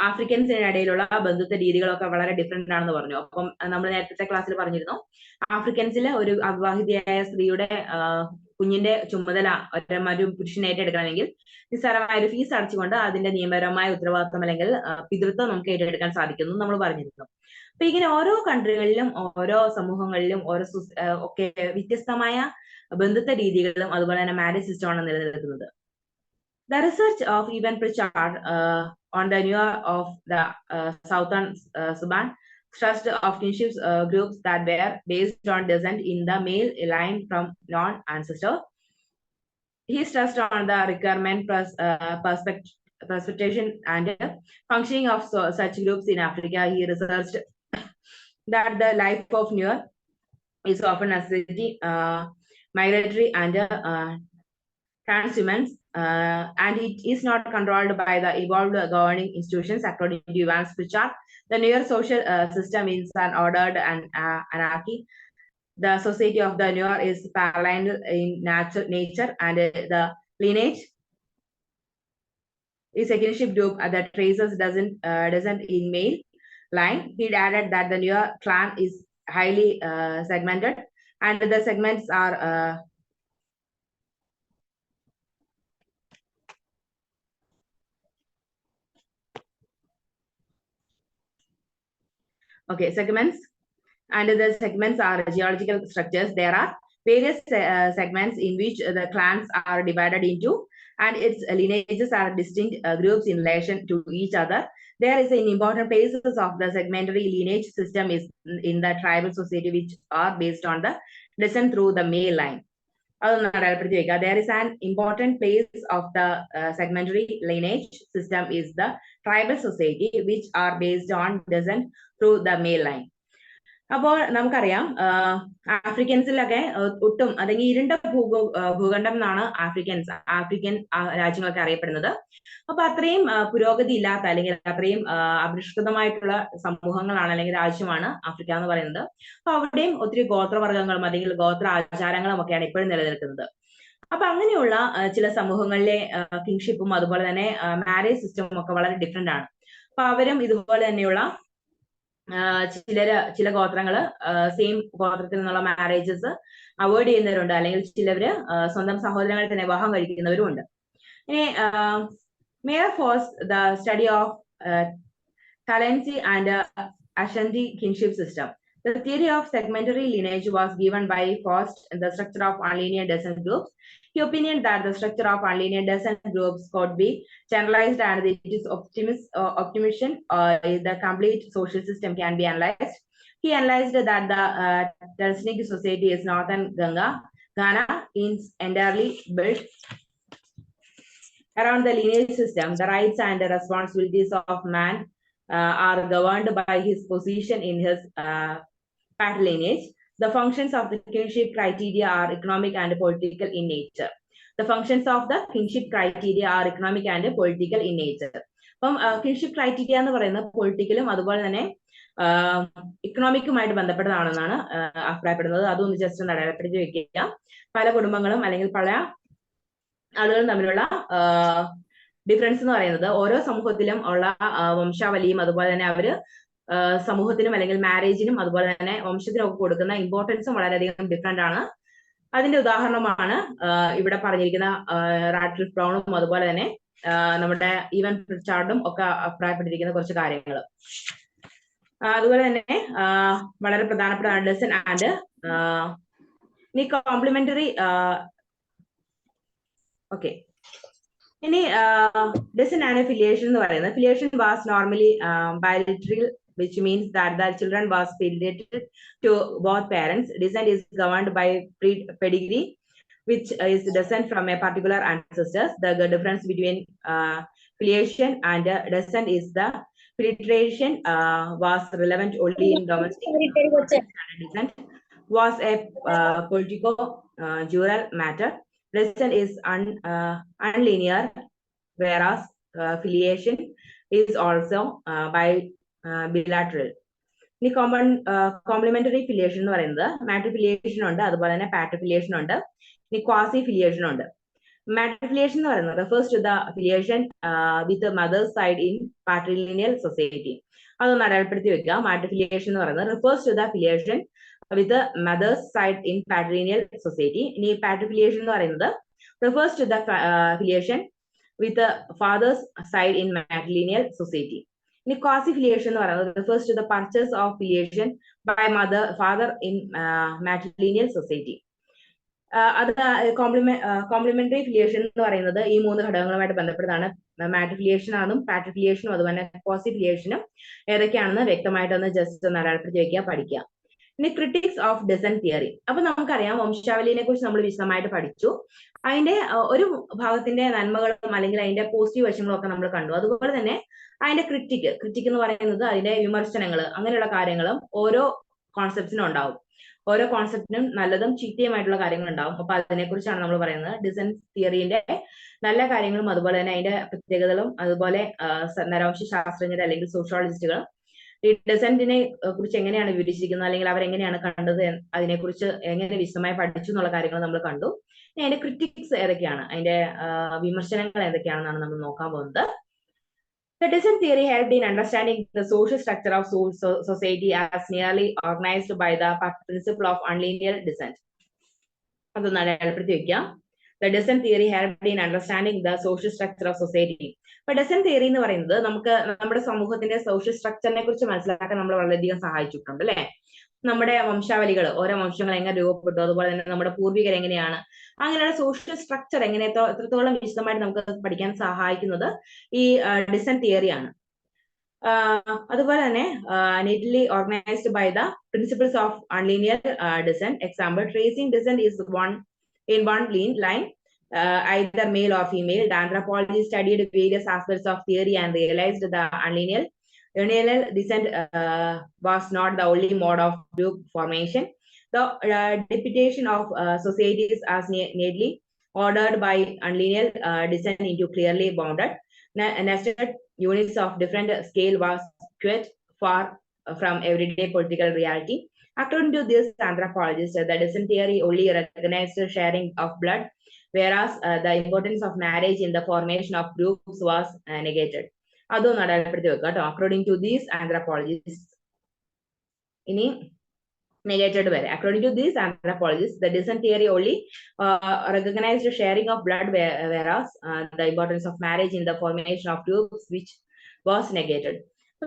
ആഫ്രിക്കൻസിന് ഇടയിലുള്ള ബന്ധുത്വ രീതികളൊക്കെ വളരെ ഡിഫറെന്റ് ആണെന്ന് പറഞ്ഞു. അപ്പം നമ്മൾ നേരത്തെ ക്ലാസ്സിൽ പറഞ്ഞിരുന്നു, ആഫ്രിക്കൻസിലെ ഒരു അവിവാഹിതയായ സ്ത്രീയുടെ കുഞ്ഞിന്റെ ചുമതല ഒരു പുരുഷനെ ഏറ്റെടുക്കണമെങ്കിൽ നിസ്സാരമായ ഒരു ഫീസ് അടച്ചുകൊണ്ട് അതിന്റെ നിയമപരമായ ഉത്തരവാദിത്വം അല്ലെങ്കിൽ പിതൃത്വം നമുക്ക് ഏറ്റെടുക്കാൻ സാധിക്കുന്നു നമ്മൾ പറഞ്ഞിരുന്നു. അപ്പൊ ഇങ്ങനെ ഓരോ കൺട്രികളിലും ഓരോ സമൂഹങ്ങളിലും ഒക്കെ വ്യത്യസ്തമായ ബന്ധുത്വ രീതികളും അതുപോലെ തന്നെ മാരേജ് സിസ്റ്റമാണ് നിലനിൽക്കുന്നത്. The research of Ivan Pritchard on the New of the Southern Sudan stressed of kinship groups that were based on descent in the male line from non-ancestor. He stressed on the requirement, perspective and functioning of such groups in Africa. He researched that the life of New is often necessity, migratory and transhumance, and it is not controlled by the evolved governing institutions. According to Ivan Pritchard, the newer social system is an ordered and anarchy. The society of the newer is parallel in nature, and the lineage is a kinship group that traces doesn't in male line. He added that the newer clan is highly segmented, and the segments are segments, and the segments are geological structures. There are various segments in which the clans are divided into, and its lineages are distinct groups in relation to each other. There is an important basis of the segmentary lineage system is in the tribal society, which are based on the descent through the male line. There is an important place of the segmentary lineage system is the tribal society, which are based on descent through the male line. അപ്പോൾ നമുക്കറിയാം ആഫ്രിക്കൻസിലൊക്കെ ഒട്ടും അല്ലെങ്കിൽ ഇരുണ്ട ഭൂഖണ്ഡം എന്നാണ് African രാജ്യങ്ങളൊക്കെ അറിയപ്പെടുന്നത്. അപ്പൊ അത്രയും പുരോഗതി ഇല്ലാത്ത അല്ലെങ്കിൽ അത്രയും അപരിഷ്കൃതമായിട്ടുള്ള സമൂഹങ്ങളാണ് അല്ലെങ്കിൽ രാജ്യമാണ് ആഫ്രിക്ക എന്ന് പറയുന്നത്. അപ്പൊ അവിടെയും ഒത്തിരി ഗോത്രവർഗ്ഗങ്ങളും അല്ലെങ്കിൽ ഗോത്ര ആചാരങ്ങളും ഒക്കെയാണ് ഇപ്പോഴും നിലനിൽക്കുന്നത്. അപ്പൊ അങ്ങനെയുള്ള ചില സമൂഹങ്ങളിലെ കിങ്ഷിപ്പും അതുപോലെ തന്നെ മാരേജ് സിസ്റ്റവും ഒക്കെ വളരെ ഡിഫറെന്റ് ആണ്. അപ്പൊ അവരും ഇതുപോലെ തന്നെയുള്ള ചില ഗോത്രങ്ങള് സെയിം ഗോത്രത്തിൽ നിന്നുള്ള മാരേജസ് അവോയ്ഡ് ചെയ്യുന്നവരുണ്ട്, അല്ലെങ്കിൽ ചിലവര് സ്വന്തം സഹോദരങ്ങളെ തന്നെ വിവാഹം കഴിക്കുന്നവരും ഉണ്ട്. ഇനി mayor force the study of Kalenji and Ashanti kinship system. The theory of segmentary lineage was given by Faust in the structure of unlinear descent groups. He opined that the structure of unlinear descent groups could be generalized and it is optimization the complete social system can be analyzed. He analyzed that the Telsenic society is northern Ghana is entirely built around the lineage system. The rights and the responsibilities of man are governed by his position in his patrilineage. The functions of the kinship criteria are economic and political in nature. The functions of the kinship criteria are economic and political in nature. അപ്പം kinship criteria എന്ന് പറയുന്നത് പൊളിറ്റിക്കലും അതുപോലെ തന്നെ ഇക്കണോമിക്കുമായിട്ട് ബന്ധപ്പെട്ടതാണെന്നാണ് അഭിപ്രായപ്പെടുന്നത്. അതൊന്ന് just ഒന്ന് അടയാളപ്പെടുത്തി വെക്കുക. പല കുടുംബങ്ങളും അല്ലെങ്കിൽ പല ആളുകളും തമ്മിലുള്ള ഡിഫറൻസ് എന്ന് പറയുന്നത് ഓരോ സമൂഹത്തിലും ഉള്ള വംശാവലിയും അതുപോലെ തന്നെ അവര് സമൂഹത്തിനും അല്ലെങ്കിൽ മാരേജിനും അതുപോലെ തന്നെ വംശത്തിനും ഒക്കെ കൊടുക്കുന്ന ഇമ്പോർട്ടൻസും വളരെയധികം ഡിഫറെന്റ് ആണ്. അതിന്റെ ഉദാഹരണമാണ് ഇവിടെ പറഞ്ഞിരിക്കുന്ന റാഡ്ക്ലിഫ് ബ്രൗണും അതുപോലെ തന്നെ നമ്മുടെ ഈവൻ പ്രിച്ചാർഡും ഒക്കെ അഭിപ്രായപ്പെട്ടിരിക്കുന്ന കുറച്ച് കാര്യങ്ങൾ. അതുപോലെ തന്നെ വളരെ പ്രധാനപ്പെട്ട ഡസൻ ആൻഡ് ഇനി കോംപ്ലിമെന്ററി ഓക്കെ ഇനി ഡസൻ ആൻഡ് ഫിലിയേഷൻ എന്ന് പറയുന്നത് ഫിലിയേഷൻ വാസ് നോർമലി ബയോളിറ്ററിൽ which means that the children was related to both parents. Descent is governed by pedigree, which is descent from a particular ancestors. The difference between filiation and descent is the filtration was relevant only in domestic. Descent was a politico-jural matter. Descent is unlinear, whereas filiation is also by bilateral. ഇനി complementary ഫിലിയേഷൻ എന്ന് പറയുന്നത് മാട്രിഫിലിയേഷൻ ഉണ്ട്, അതുപോലെ തന്നെ പാട്രിഫിലിയേഷൻ ഉണ്ട്, ഇനി quasi ഫിലിയേഷൻ ഉണ്ട്. മാട്രിഫിലിയേഷൻ എന്ന് പറയുന്നത് refers to the affiliation with the mother's side in patrilineal society. അതൊന്ന് അടയാളപ്പെടുത്തി വെക്കുക. മാട്രിഫിലിയേഷൻ എന്ന് പറയുന്നത് refers to the affiliation with the mother's side in patrilineal society. ഇനി പാട്രിഫിലിയേഷൻ എന്ന് പറയുന്നത് refers to the affiliation with the father's side in matrilineal society. ഇനി quasi ഫിലിയേഷൻ എന്ന് പറയുന്നത് refers to the purchase of filiation by father in matrilineal society. അത് complementary ഫിലിയേഷൻ എന്ന് പറയുന്നത് ഈ മൂന്ന് ഘടകങ്ങളുമായിട്ട് ബന്ധപ്പെട്ടതാണ്. മാട്രിഫിലിയേഷൻ ആണെന്നും പാട്രിഫിലിയേഷനും അതുപോലെ ക്വാസി ഫിലിയേഷനും ഏതൊക്കെയാണെന്ന് വ്യക്തമായിട്ടൊന്ന് ജസ്റ്റ് ഒന്ന് അടയാളപ്പെടുത്തി വയ്ക്കുക, പഠിക്കുക. ഇനി ക്രിറ്റിക്സ് ഓഫ് ഡെസന്റ് തിയറി. അപ്പൊ നമുക്കറിയാം വംശാവലിനെ കുറിച്ച് നമ്മൾ വിശദമായിട്ട് പഠിച്ചു. അതിന്റെ ഒരു ഭാഗത്തിന്റെ നന്മകളും അല്ലെങ്കിൽ അതിന്റെ പോസിറ്റീവ് വശങ്ങളും ഒക്കെ നമ്മൾ കണ്ടു. അതുപോലെ തന്നെ അതിന്റെ ക്രിറ്റിക് എന്ന് പറയുന്നത് അതിന്റെ വിമർശനങ്ങൾ, അങ്ങനെയുള്ള കാര്യങ്ങളും ഓരോ കോൺസെപ്റ്റിനും ഉണ്ടാവും. ഓരോ കോൺസെപ്റ്റിനും നല്ലതും ചീത്തയുമായിട്ടുള്ള കാര്യങ്ങൾ ഉണ്ടാവും. അപ്പൊ അതിനെക്കുറിച്ചാണ് നമ്മൾ പറയുന്നത്. ഡിസന്റ് തിയറിന്റെ നല്ല കാര്യങ്ങളും അതുപോലെ തന്നെ അതിന്റെ പ്രത്യേകതകളും അതുപോലെ നരവംശ ശാസ്ത്രജ്ഞർ അല്ലെങ്കിൽ സോഷ്യോളജിസ്റ്റുകൾ ഈ ഡെസന്റിനെ കുറിച്ച് എങ്ങനെയാണ് വിവരിച്ചിരിക്കുന്നത് അല്ലെങ്കിൽ അവരെങ്ങനെയാണ് കണ്ടത്, അതിനെക്കുറിച്ച് എങ്ങനെ വിശദമായി പഠിച്ചു എന്നുള്ള കാര്യങ്ങൾ നമ്മൾ കണ്ടു. അതിന്റെ ക്രിറ്റിക്സ് ഏതൊക്കെയാണ്, അതിന്റെ വിമർശനങ്ങൾ ഏതൊക്കെയാണെന്നാണ് നമ്മൾ നോക്കാൻ പോകുന്നത്. The descent theory helped in understanding the social structure of society as nearly organized by the principle of unlinear descent. അതൊന്ന് അടയാളപ്പെടുത്തി വെക്കാം. The descent theory helped in understanding the social structure of society. അപ്പൊ ഡെസന്റ് theory എന്ന് പറയുന്നത് നമുക്ക് നമ്മുടെ സമൂഹത്തിന്റെ social സ്ട്രക്ചറിനെ കുറിച്ച് മനസ്സിലാക്കാൻ നമ്മൾ വളരെയധികം സഹായിച്ചിട്ടുണ്ട് അല്ലെ. നമ്മുടെ വംശാവലികൾ, ഓരോ വംശങ്ങൾ എങ്ങനെ രൂപപ്പെട്ടു, അതുപോലെ തന്നെ നമ്മുടെ പൂർവികർ എങ്ങനെയാണ്, അങ്ങനെയുള്ള സോഷ്യൽ സ്ട്രക്ചർ എത്രത്തോളം വിശദമായിട്ട് നമുക്ക് പഠിക്കാൻ സഹായിക്കുന്നത് ഈ ഡെസന്റ് തിയറിയാണ്. അതുപോലെ തന്നെ neatly organized by the principles of unlinear descent. Example, tracing descent is in one line, either male or female. The anthropology studied various aspects of theory and realized the unlinear descent was not the only mode of group formation. The deputation of societies as neatly ordered by unlinear descent into clearly bounded nested units of different scale was quite far from everyday political reality. According to this anthropologist, the descent theory only recognized sharing of blood, whereas the importance of marriage in the formation of groups was negated. അതൊന്നും അടയാളപ്പെടുത്തി വെക്കുക കേട്ടോ. According to these anthropologists, ഇനി negated വരെ. According to these anthropologists, the descent theory only recognized sharing of blood, whereas the importance of marriage in the formation of tubes, which was negated.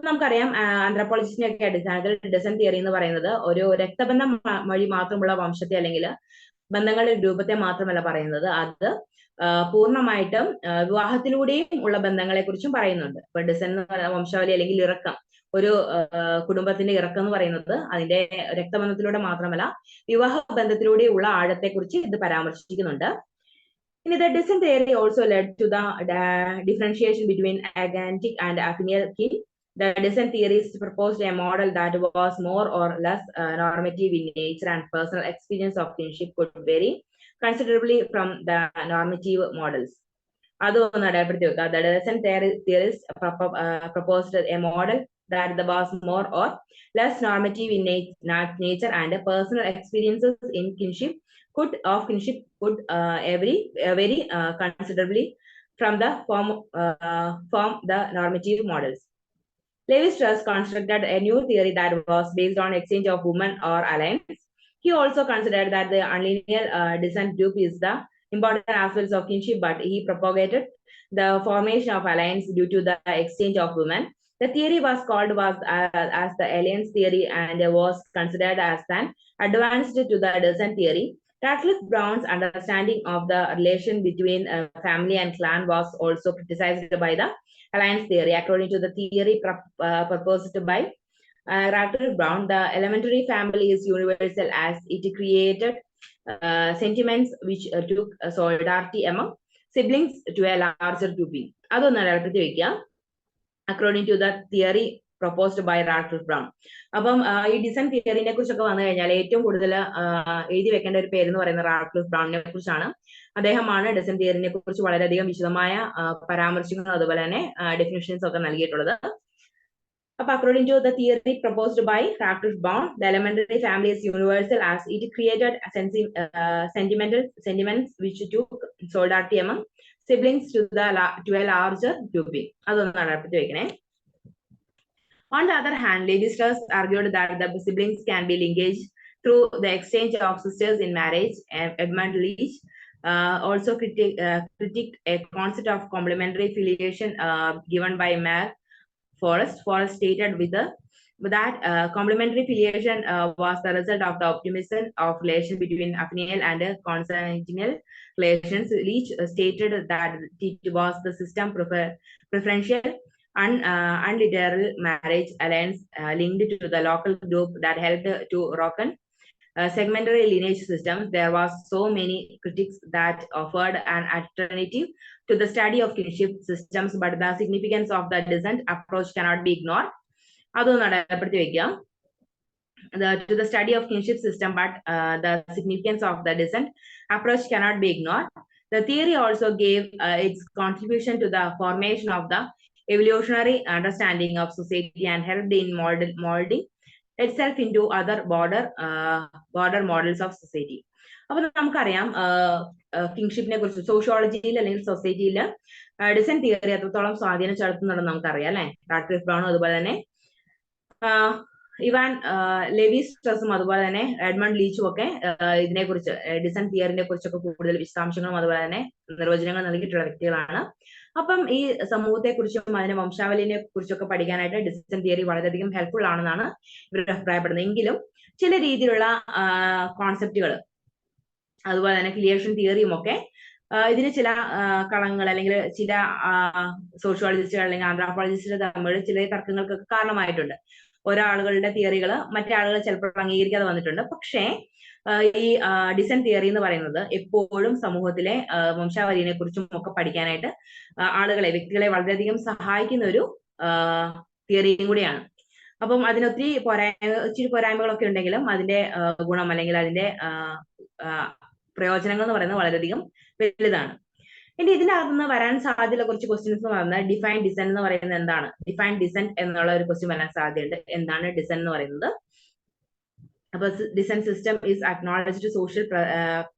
നമുക്കറിയാം ആന്ത്രപ്പോളജിസ്റ്റിന്റെ ഒക്കെ അടിസ്ഥാനത്തിൽ ഡെസന്റ് theory എന്ന് പറയുന്നത് ഒരു രക്തബന്ധം വഴി മാത്രമുള്ള വംശത്തെ അല്ലെങ്കിൽ ബന്ധങ്ങളുടെ രൂപത്തെ മാത്രമല്ല പറയുന്നത്, അത് പൂർണ്ണമായിട്ടും വിവാഹത്തിലൂടെയും ഉള്ള ബന്ധങ്ങളെ കുറിച്ചും പറയുന്നുണ്ട്. ഇപ്പൊ ഡെസന്റ് വംശാവലി അല്ലെങ്കിൽ ഇറക്കം, ഒരു കുടുംബത്തിന്റെ ഇറക്കം എന്ന് പറയുന്നത് അതിന്റെ രക്തബന്ധത്തിലൂടെ മാത്രമല്ല വിവാഹ ബന്ധത്തിലൂടെയുള്ള ആഴത്തെക്കുറിച്ച് ഇത് പരാമർശിക്കുന്നുണ്ട്. ഇനി the descent theory also led to the differentiation between agentic and affinal kin. The descent theorists proposed a model that was more or less normative in nature, and personal experience of kinship could vary considerably from the normative models. അതൊന്ന് അടയാളപ്പെടുത്തി വെക്കുക. The descent theorists proposed a model that was more or less normative in nature, and personal experiences in kinship could vary considerably from the form the normative models. Lévi-Strauss constructed a new theory that was based on exchange of women or alliance. He also considered that the unlinear descent group is the important aspects of kinship, but he propagated the formation of alliance due to the exchange of women. The theory was called as the alliance theory and was considered as an advance to the descent theory. Radcliffe Brown's understanding of the relation between family and clan was also criticized by the alliance theory. According to the theory proposed by Radcliffe Brown, the elementary family is universal as it created sentiments which took solidarity among siblings to a larger grouping. അതൊന്ന് അടയാളപ്പെടുത്തി വെക്കുക. According to the theory proposed by Radcliffe Brown. അപ്പം ഈ descent തിയറിനെ കുറിച്ചൊക്കെ വന്നു കഴിഞ്ഞാൽ ഏറ്റവും കൂടുതൽ എഴുതി വെക്കേണ്ട ഒരു പേര് എന്ന് പറയുന്നത് റാഡ്ക്ലിഫ് ബ്രൗണിനെ കുറിച്ചാണ്. അദ്ദേഹമാണ് ഡിസെന്റ് തിയറിനെ കുറിച്ച് വളരെയധികം വിശദമായ പരാമർശങ്ങളും അതുപോലെ തന്നെ ഡെഫിനിഷൻസ് ഒക്കെ നൽകിയിട്ടുള്ളത്. അപ്പൊ according to the theory proposed by Radcliffe Brown, the elementary family is universal as it created sentiments which took solidarity among siblings to a larger grouping. അതൊന്നും അടയാളപ്പെടുത്തി വെക്കണേ. On the other hand, Lévi-Strauss argued that the siblings can be linkaged through the exchange of sisters in marriage. Edmund Leach also critiqued a concept of complementary filiation given by Mayer Forrest. Forrest stated that complementary filiation was the result of the optimism of relation between affinal and consanguineal relations. Leach stated that it was the system preferential unliteral marriage alliance linked to the local group that helped to rocken segmentary lineage systems. There was so many critics that offered an alternative to the study of kinship systems, but the significance of the descent approach cannot be ignored. അതൊന്ന് അടയാളപ്പെടുത്തി വെക്കുക. To the study of kinship system, but the significance of the descent approach cannot be ignored. The theory also gave its contribution to the formation of the evolutionary understanding of society and helped in molding itself into other broader models of society. അപ്പൊ നമുക്കറിയാം കിങ്ഷിപ്പിനെ കുറിച്ച് സോഷ്യോളജിയിൽ അല്ലെങ്കിൽ സൊസൈറ്റിയിൽ descent theory എത്രത്തോളം സ്വാധീനം ചെലുത്തുന്നുണ്ടെന്ന് നമുക്കറിയാം അല്ലെ. Radcliffe ബ്രൗണും അതുപോലെ തന്നെ ഇവാൻ ലെവി-സ്ട്രസും അതുപോലെ തന്നെ എഡ്മണ്ട് ലീച്ചും ഒക്കെ ഇതിനെക്കുറിച്ച് ഡിസെന്റ് തിയറിനെ കുറിച്ചൊക്കെ കൂടുതൽ വിശദാംശങ്ങളും അതുപോലെ തന്നെ നിർവചനങ്ങൾ നൽകിയിട്ടുള്ള വ്യക്തികളാണ്. അപ്പം ഈ സമൂഹത്തെ കുറിച്ചും അതിന്റെ വംശാവലിനെ കുറിച്ചൊക്കെ പഠിക്കാനായിട്ട് ഡിസെന്റ് തിയറി വളരെയധികം ഹെൽപ്ഫുൾ ആണെന്നാണ് ഇവർ അഭിപ്രായപ്പെടുന്നത്. എങ്കിലും ചില രീതിയിലുള്ള കോൺസെപ്റ്റുകൾ അതുപോലെ തന്നെ ഫിലിയേഷൻ തിയറിയും ഒക്കെ ഇതിന് ചില കളങ്ങൾ അല്ലെങ്കിൽ ചില സോഷ്യോളജിസ്റ്റുകൾ അല്ലെങ്കിൽ ആന്ത്രോപോളജിസ്റ്റുകൾ തമ്മിൽ ചില തർക്കങ്ങൾക്കൊക്കെ കാരണമായിട്ടുണ്ട്. ഒരാളുകളുടെ തിയറികൾ മറ്റേ ആളുകൾ ചിലപ്പോൾ അംഗീകരിക്കാതെ വന്നിട്ടുണ്ട്. പക്ഷേ ഈ ഡിസെന്റ് തിയറി എന്ന് പറയുന്നത് എപ്പോഴും സമൂഹത്തിലെ വംശാവലിനെ കുറിച്ചും ഒക്കെ പഠിക്കാനായിട്ട് വ്യക്തികളെ വളരെയധികം സഹായിക്കുന്ന ഒരു തിയറിയും കൂടിയാണ്. അപ്പം അതിനൊത്തിരി ഇച്ചിരി പോരായ്മകളൊക്കെ ഉണ്ടെങ്കിലും അതിന്റെ ഗുണം അല്ലെങ്കിൽ അതിന്റെ പ്രയോജനങ്ങൾ എന്ന് പറയുന്നത് വളരെയധികം വലുതാണ്. ഇനി ഇതിനകത്തുനിന്ന് വരാൻ സാധ്യതയുള്ള കുറച്ച് ക്വസ്റ്റ്യൻസ് എന്ന് പറയുന്നത് ഡിഫൈൻ ഡിസെന്റ് എന്ന് പറയുന്നത് എന്താണ്? ഡിഫൈൻ ഡിസെന്റ് എന്നുള്ള ഒരു ക്വസ്റ്റ്യൻ വരാൻ സാധ്യതയുണ്ട്. എന്താണ് ഡിസെന്റ് എന്ന് പറയുന്നത്? അപ്പൊ descent system is acknowledged social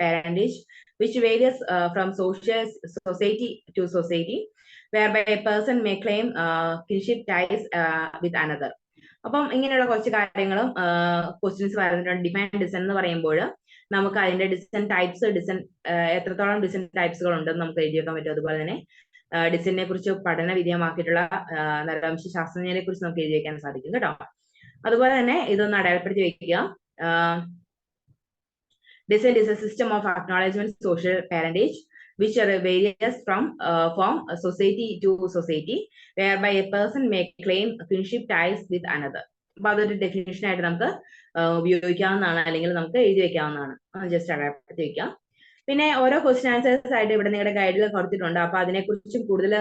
parentage which varies from society to society, whereby a person may claim kinship ties with another. അപ്പം ഇങ്ങനെയുള്ള കുറച്ച് കാര്യങ്ങളും ക്വസ്റ്റ്യൻസ് വരുന്നുണ്ട്. ഡിഫൈൻ ഡിസൈൻ എന്ന് പറയുമ്പോൾ നമുക്ക് അതിന്റെ ഡിസൈൻ ടൈപ്സ്, ഡിസൈൻ എത്രത്തോളം ഡിസൈൻ ടൈപ്സുകൾ ഉണ്ടെന്ന് നമുക്ക് എഴുതി വെക്കാൻ പറ്റും. അതുപോലെ തന്നെ ഡിസൈനെ കുറിച്ച് പഠന വിധേയമാക്കിയിട്ടുള്ള നരവംശ ശാസ്ത്രജ്ഞരെ കുറിച്ച് നമുക്ക് എഴുതി വെക്കാൻ സാധിക്കും കേട്ടോ. അതുപോലെ തന്നെ ഇതൊന്ന് അടയാളപ്പെടുത്തി വെക്കുക. Design is a system of acknowledgement social parentage which varies from society to society whereby a person may claim kinship ties with another. അപ്പൊ അതൊരു ഡെഫിനിഷൻ ആയിട്ട് നമുക്ക് ഉപയോഗിക്കാവുന്നതാണ്, അല്ലെങ്കിൽ നമുക്ക് എഴുതി വെക്കാവുന്നതാണ്. ജസ്റ്റ് അടയാളപ്പെടുത്തി വെക്കാം. പിന്നെ ഓരോ ക്വസ്റ്റ്യൻ ആൻസേഴ്സ് ആയിട്ട് ഇവിടെ നിങ്ങളുടെ ഗൈഡിൽ കൊടുത്തിട്ടുണ്ട്. അപ്പൊ അതിനെക്കുറിച്ചും കൂടുതൽ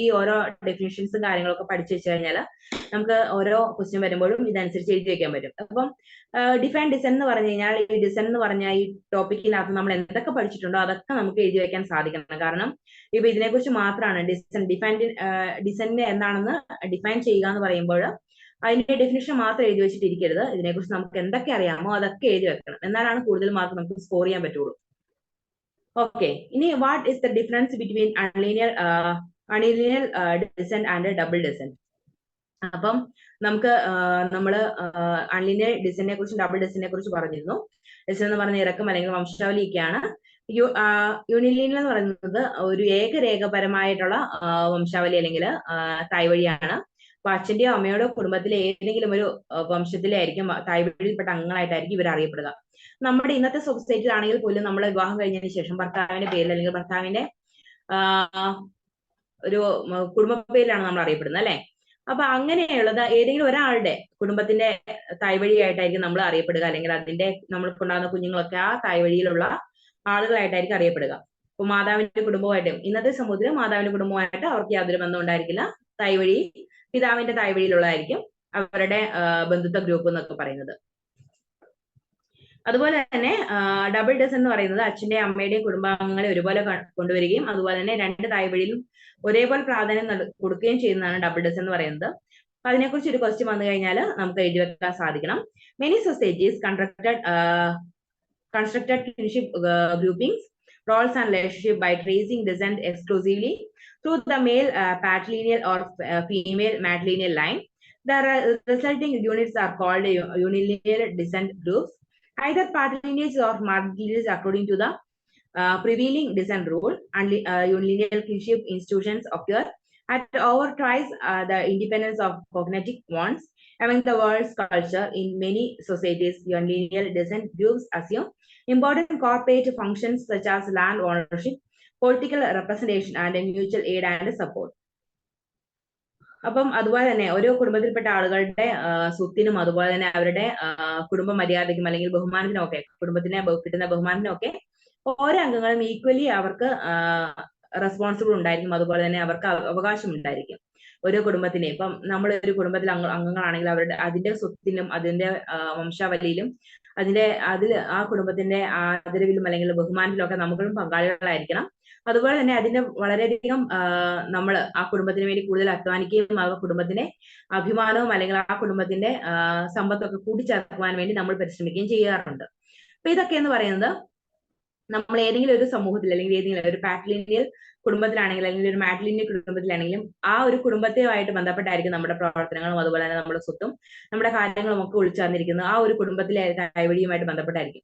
ഈ ഓരോ ഡെഫിനിഷൻസും കാര്യങ്ങളൊക്കെ പഠിച്ചു വെച്ച് കഴിഞ്ഞാൽ നമുക്ക് ഓരോ ക്വസ്റ്റ്യൻ വരുമ്പോഴും ഇതനുസരിച്ച് എഴുതി വെക്കാൻ പറ്റും. അപ്പം ഡിഫൈൻ ഡിസൈൻ എന്ന് പറഞ്ഞു കഴിഞ്ഞാൽ ഈ ഡിസൈൻ എന്ന് പറഞ്ഞ ഈ ടോപ്പിക്കിനകത്ത് നമ്മൾ എന്തൊക്കെ പഠിച്ചിട്ടുണ്ടോ അതൊക്കെ നമുക്ക് എഴുതി വെക്കാൻ സാധിക്കണം. കാരണം ഇപ്പൊ ഇതിനെക്കുറിച്ച് മാത്രമാണ് ഡിസൈൻ എന്താണെന്ന് ഡിഫൈൻ ചെയ്യുക എന്ന് പറയുമ്പോൾ അതിന്റെ ഡെഫിനിഷൻ മാത്രം എഴുതി വെച്ചിട്ടിരിക്കരുത്. ഇതിനെക്കുറിച്ച് നമുക്ക് എന്തൊക്കെ അറിയാമോ അതൊക്കെ എഴുതി വെക്കണം. എന്നാലാണ് കൂടുതൽ മാർക്ക് നമുക്ക് സ്കോർ ചെയ്യാൻ പറ്റുള്ളൂ. ഓക്കെ, ഇനി what is the difference between unilinear descent and double descent? അപ്പം നമുക്ക് അൺലീനിയർ ഡിസൈനെ കുറിച്ചും ഡബിൾ ഡിസൈനെ കുറിച്ച് പറഞ്ഞിരുന്നു. ഡിസൈൻ എന്ന് പറഞ്ഞ ഇറക്കം അല്ലെങ്കിൽ വംശാവലിയൊക്കെയാണ്. യൂണിലീനിയർ എന്ന് പറയുന്നത് ഒരു ഏകരേഖപരമായിട്ടുള്ള വംശാവലി അല്ലെങ്കിൽ തായ്വഴിയാണ്. അപ്പൊ അച്ഛന്റെയോ അമ്മയോടോ കുടുംബത്തിലെ ഏതെങ്കിലും ഒരു വംശത്തിലെ ആയിരിക്കും തായ്വഴിയിൽപ്പെട്ട അംഗങ്ങളായിട്ടായിരിക്കും ഇവർ അറിയപ്പെടുക. നമ്മുടെ ഇന്നത്തെ സൊസൈറ്റിയിലാണെങ്കിൽ പോലും നമ്മൾ വിവാഹം കഴിഞ്ഞതിന് ശേഷം ഭർത്താവിന്റെ പേരിൽ അല്ലെങ്കിൽ ഭർത്താവിന്റെ ഒരു കുടുംബ പേരിലാണ് നമ്മൾ അറിയപ്പെടുന്നത് അല്ലെ. അപ്പൊ അങ്ങനെയുള്ളത് ഏതെങ്കിലും ഒരാളുടെ കുടുംബത്തിന്റെ തായ്വഴിയായിട്ടായിരിക്കും നമ്മൾ അറിയപ്പെടുക, അല്ലെങ്കിൽ അതിന്റെ നമ്മൾക്കുണ്ടാകുന്ന കുഞ്ഞുങ്ങളൊക്കെ ആ തായ്വഴിയിലുള്ള ആളുകളായിട്ടായിരിക്കും അറിയപ്പെടുക. അപ്പൊ മാതാവിന്റെ കുടുംബമായിട്ടും ഇന്നത്തെ സമൂഹത്തിൽ മാതാവിന്റെ കുടുംബമായിട്ട് അവർക്ക് യാതൊരു ബന്ധം ഉണ്ടായിരിക്കില്ല. തായ്വഴി പിതാവിന്റെ തായ്വഴിയിലുള്ളതായിരിക്കും അവരുടെ ബന്ധുത്വ ഗ്രൂപ്പ് എന്നൊക്കെ പറയുന്നത്. അതുപോലെ തന്നെ ഡബിൾ ഡിസൈൻ എന്ന് പറയുന്നത് അച്ഛന്റെയും അമ്മയുടെയും കുടുംബാംഗങ്ങളെ ഒരുപോലെ കൊണ്ടുവരികയും അതുപോലെ തന്നെ രണ്ട് തായ്വഴിയിലും ഒരേപോലെ പ്രാധാന്യം കൊടുക്കുകയും ചെയ്യുന്നതാണ് ഡബിൾ ഡിസൈൻ എന്ന് പറയുന്നത്. അപ്പൊ അതിനെക്കുറിച്ച് ഒരു ക്വസ്റ്റ്യൻ വന്നു കഴിഞ്ഞാൽ നമുക്ക് എഴുതി വെക്കാൻ സാധിക്കണം. Many societies constructed kinship groupings, roles and relationship by tracing descent exclusively through the male patrilineal or female matrilineal line. The resulting units are called unilinear descent groups. Either patrilineage or matrilineage according to the prevailing descent rule, and unilinear kinship institutions occur at over twice the independence of cognitive bonds among the world's culture. In many societies, unilinear descent groups assume important corporate functions such as land ownership, political representation, and mutual aid and support. അപ്പം അതുപോലെ തന്നെ ഓരോ കുടുംബത്തിൽപ്പെട്ട ആളുകളുടെ സ്വത്തിനും അതുപോലെ തന്നെ അവരുടെ കുടുംബ മര്യാദയ്ക്കും അല്ലെങ്കിൽ ബഹുമാനത്തിനും ഒക്കെ, കുടുംബത്തിന് കിട്ടുന്ന ബഹുമാനത്തിനും ഒക്കെ ഓരോ അംഗങ്ങളും ഈക്വലി അവർക്ക് റെസ്പോൺസിബിൾ ഉണ്ടായിരിക്കും. അതുപോലെ തന്നെ അവർക്ക് അവകാശം ഉണ്ടായിരിക്കും. ഓരോ കുടുംബത്തിനെ ഇപ്പം നമ്മൾ ഒരു കുടുംബത്തിൽ അംഗങ്ങളാണെങ്കിൽ അവരുടെ അതിന്റെ സ്വത്തിലും അതിന്റെ വംശാവലിയിലും അതിൽ ആ കുടുംബത്തിന്റെ ആദരവിലും അല്ലെങ്കിൽ ബഹുമാനത്തിലും ഒക്കെ നമുക്കും പങ്കാളികളായിരിക്കണം. അതുപോലെ തന്നെ അതിന്റെ വളരെയധികം നമ്മൾ ആ കുടുംബത്തിന് വേണ്ടി കൂടുതൽ അധ്വാനിക്കുകയും ആ കുടുംബത്തിന്റെ അഭിമാനവും അല്ലെങ്കിൽ ആ കുടുംബത്തിന്റെ സമ്പത്തൊക്കെ കൂട്ടിച്ചേർക്കുവാൻ വേണ്ടി നമ്മൾ പരിശ്രമിക്കുകയും ചെയ്യാറുണ്ട്. അപ്പൊ ഇതൊക്കെ എന്ന് പറയുന്നത് നമ്മൾ ഏതെങ്കിലും ഒരു സമൂഹത്തിൽ അല്ലെങ്കിൽ ഏതെങ്കിലും ഒരു പാട്രിലിനിയൽ കുടുംബത്തിലാണെങ്കിലും അല്ലെങ്കിൽ ഒരു മാട്രിലിനിയൽ കുടുംബത്തിലാണെങ്കിലും ആ ഒരു കുടുംബത്തെയുമായിട്ട് ബന്ധപ്പെട്ടായിരിക്കും നമ്മുടെ പ്രവർത്തനങ്ങളും അതുപോലെ തന്നെ നമ്മുടെ സ്വത്തും നമ്മുടെ കാര്യങ്ങളും ഒക്കെ ഒളിച്ചേർന്നിരിക്കുന്നത് ആ ഒരു കുടുംബത്തിലെ കൈവഴിയുമായിട്ട് ബന്ധപ്പെട്ടായിരിക്കും.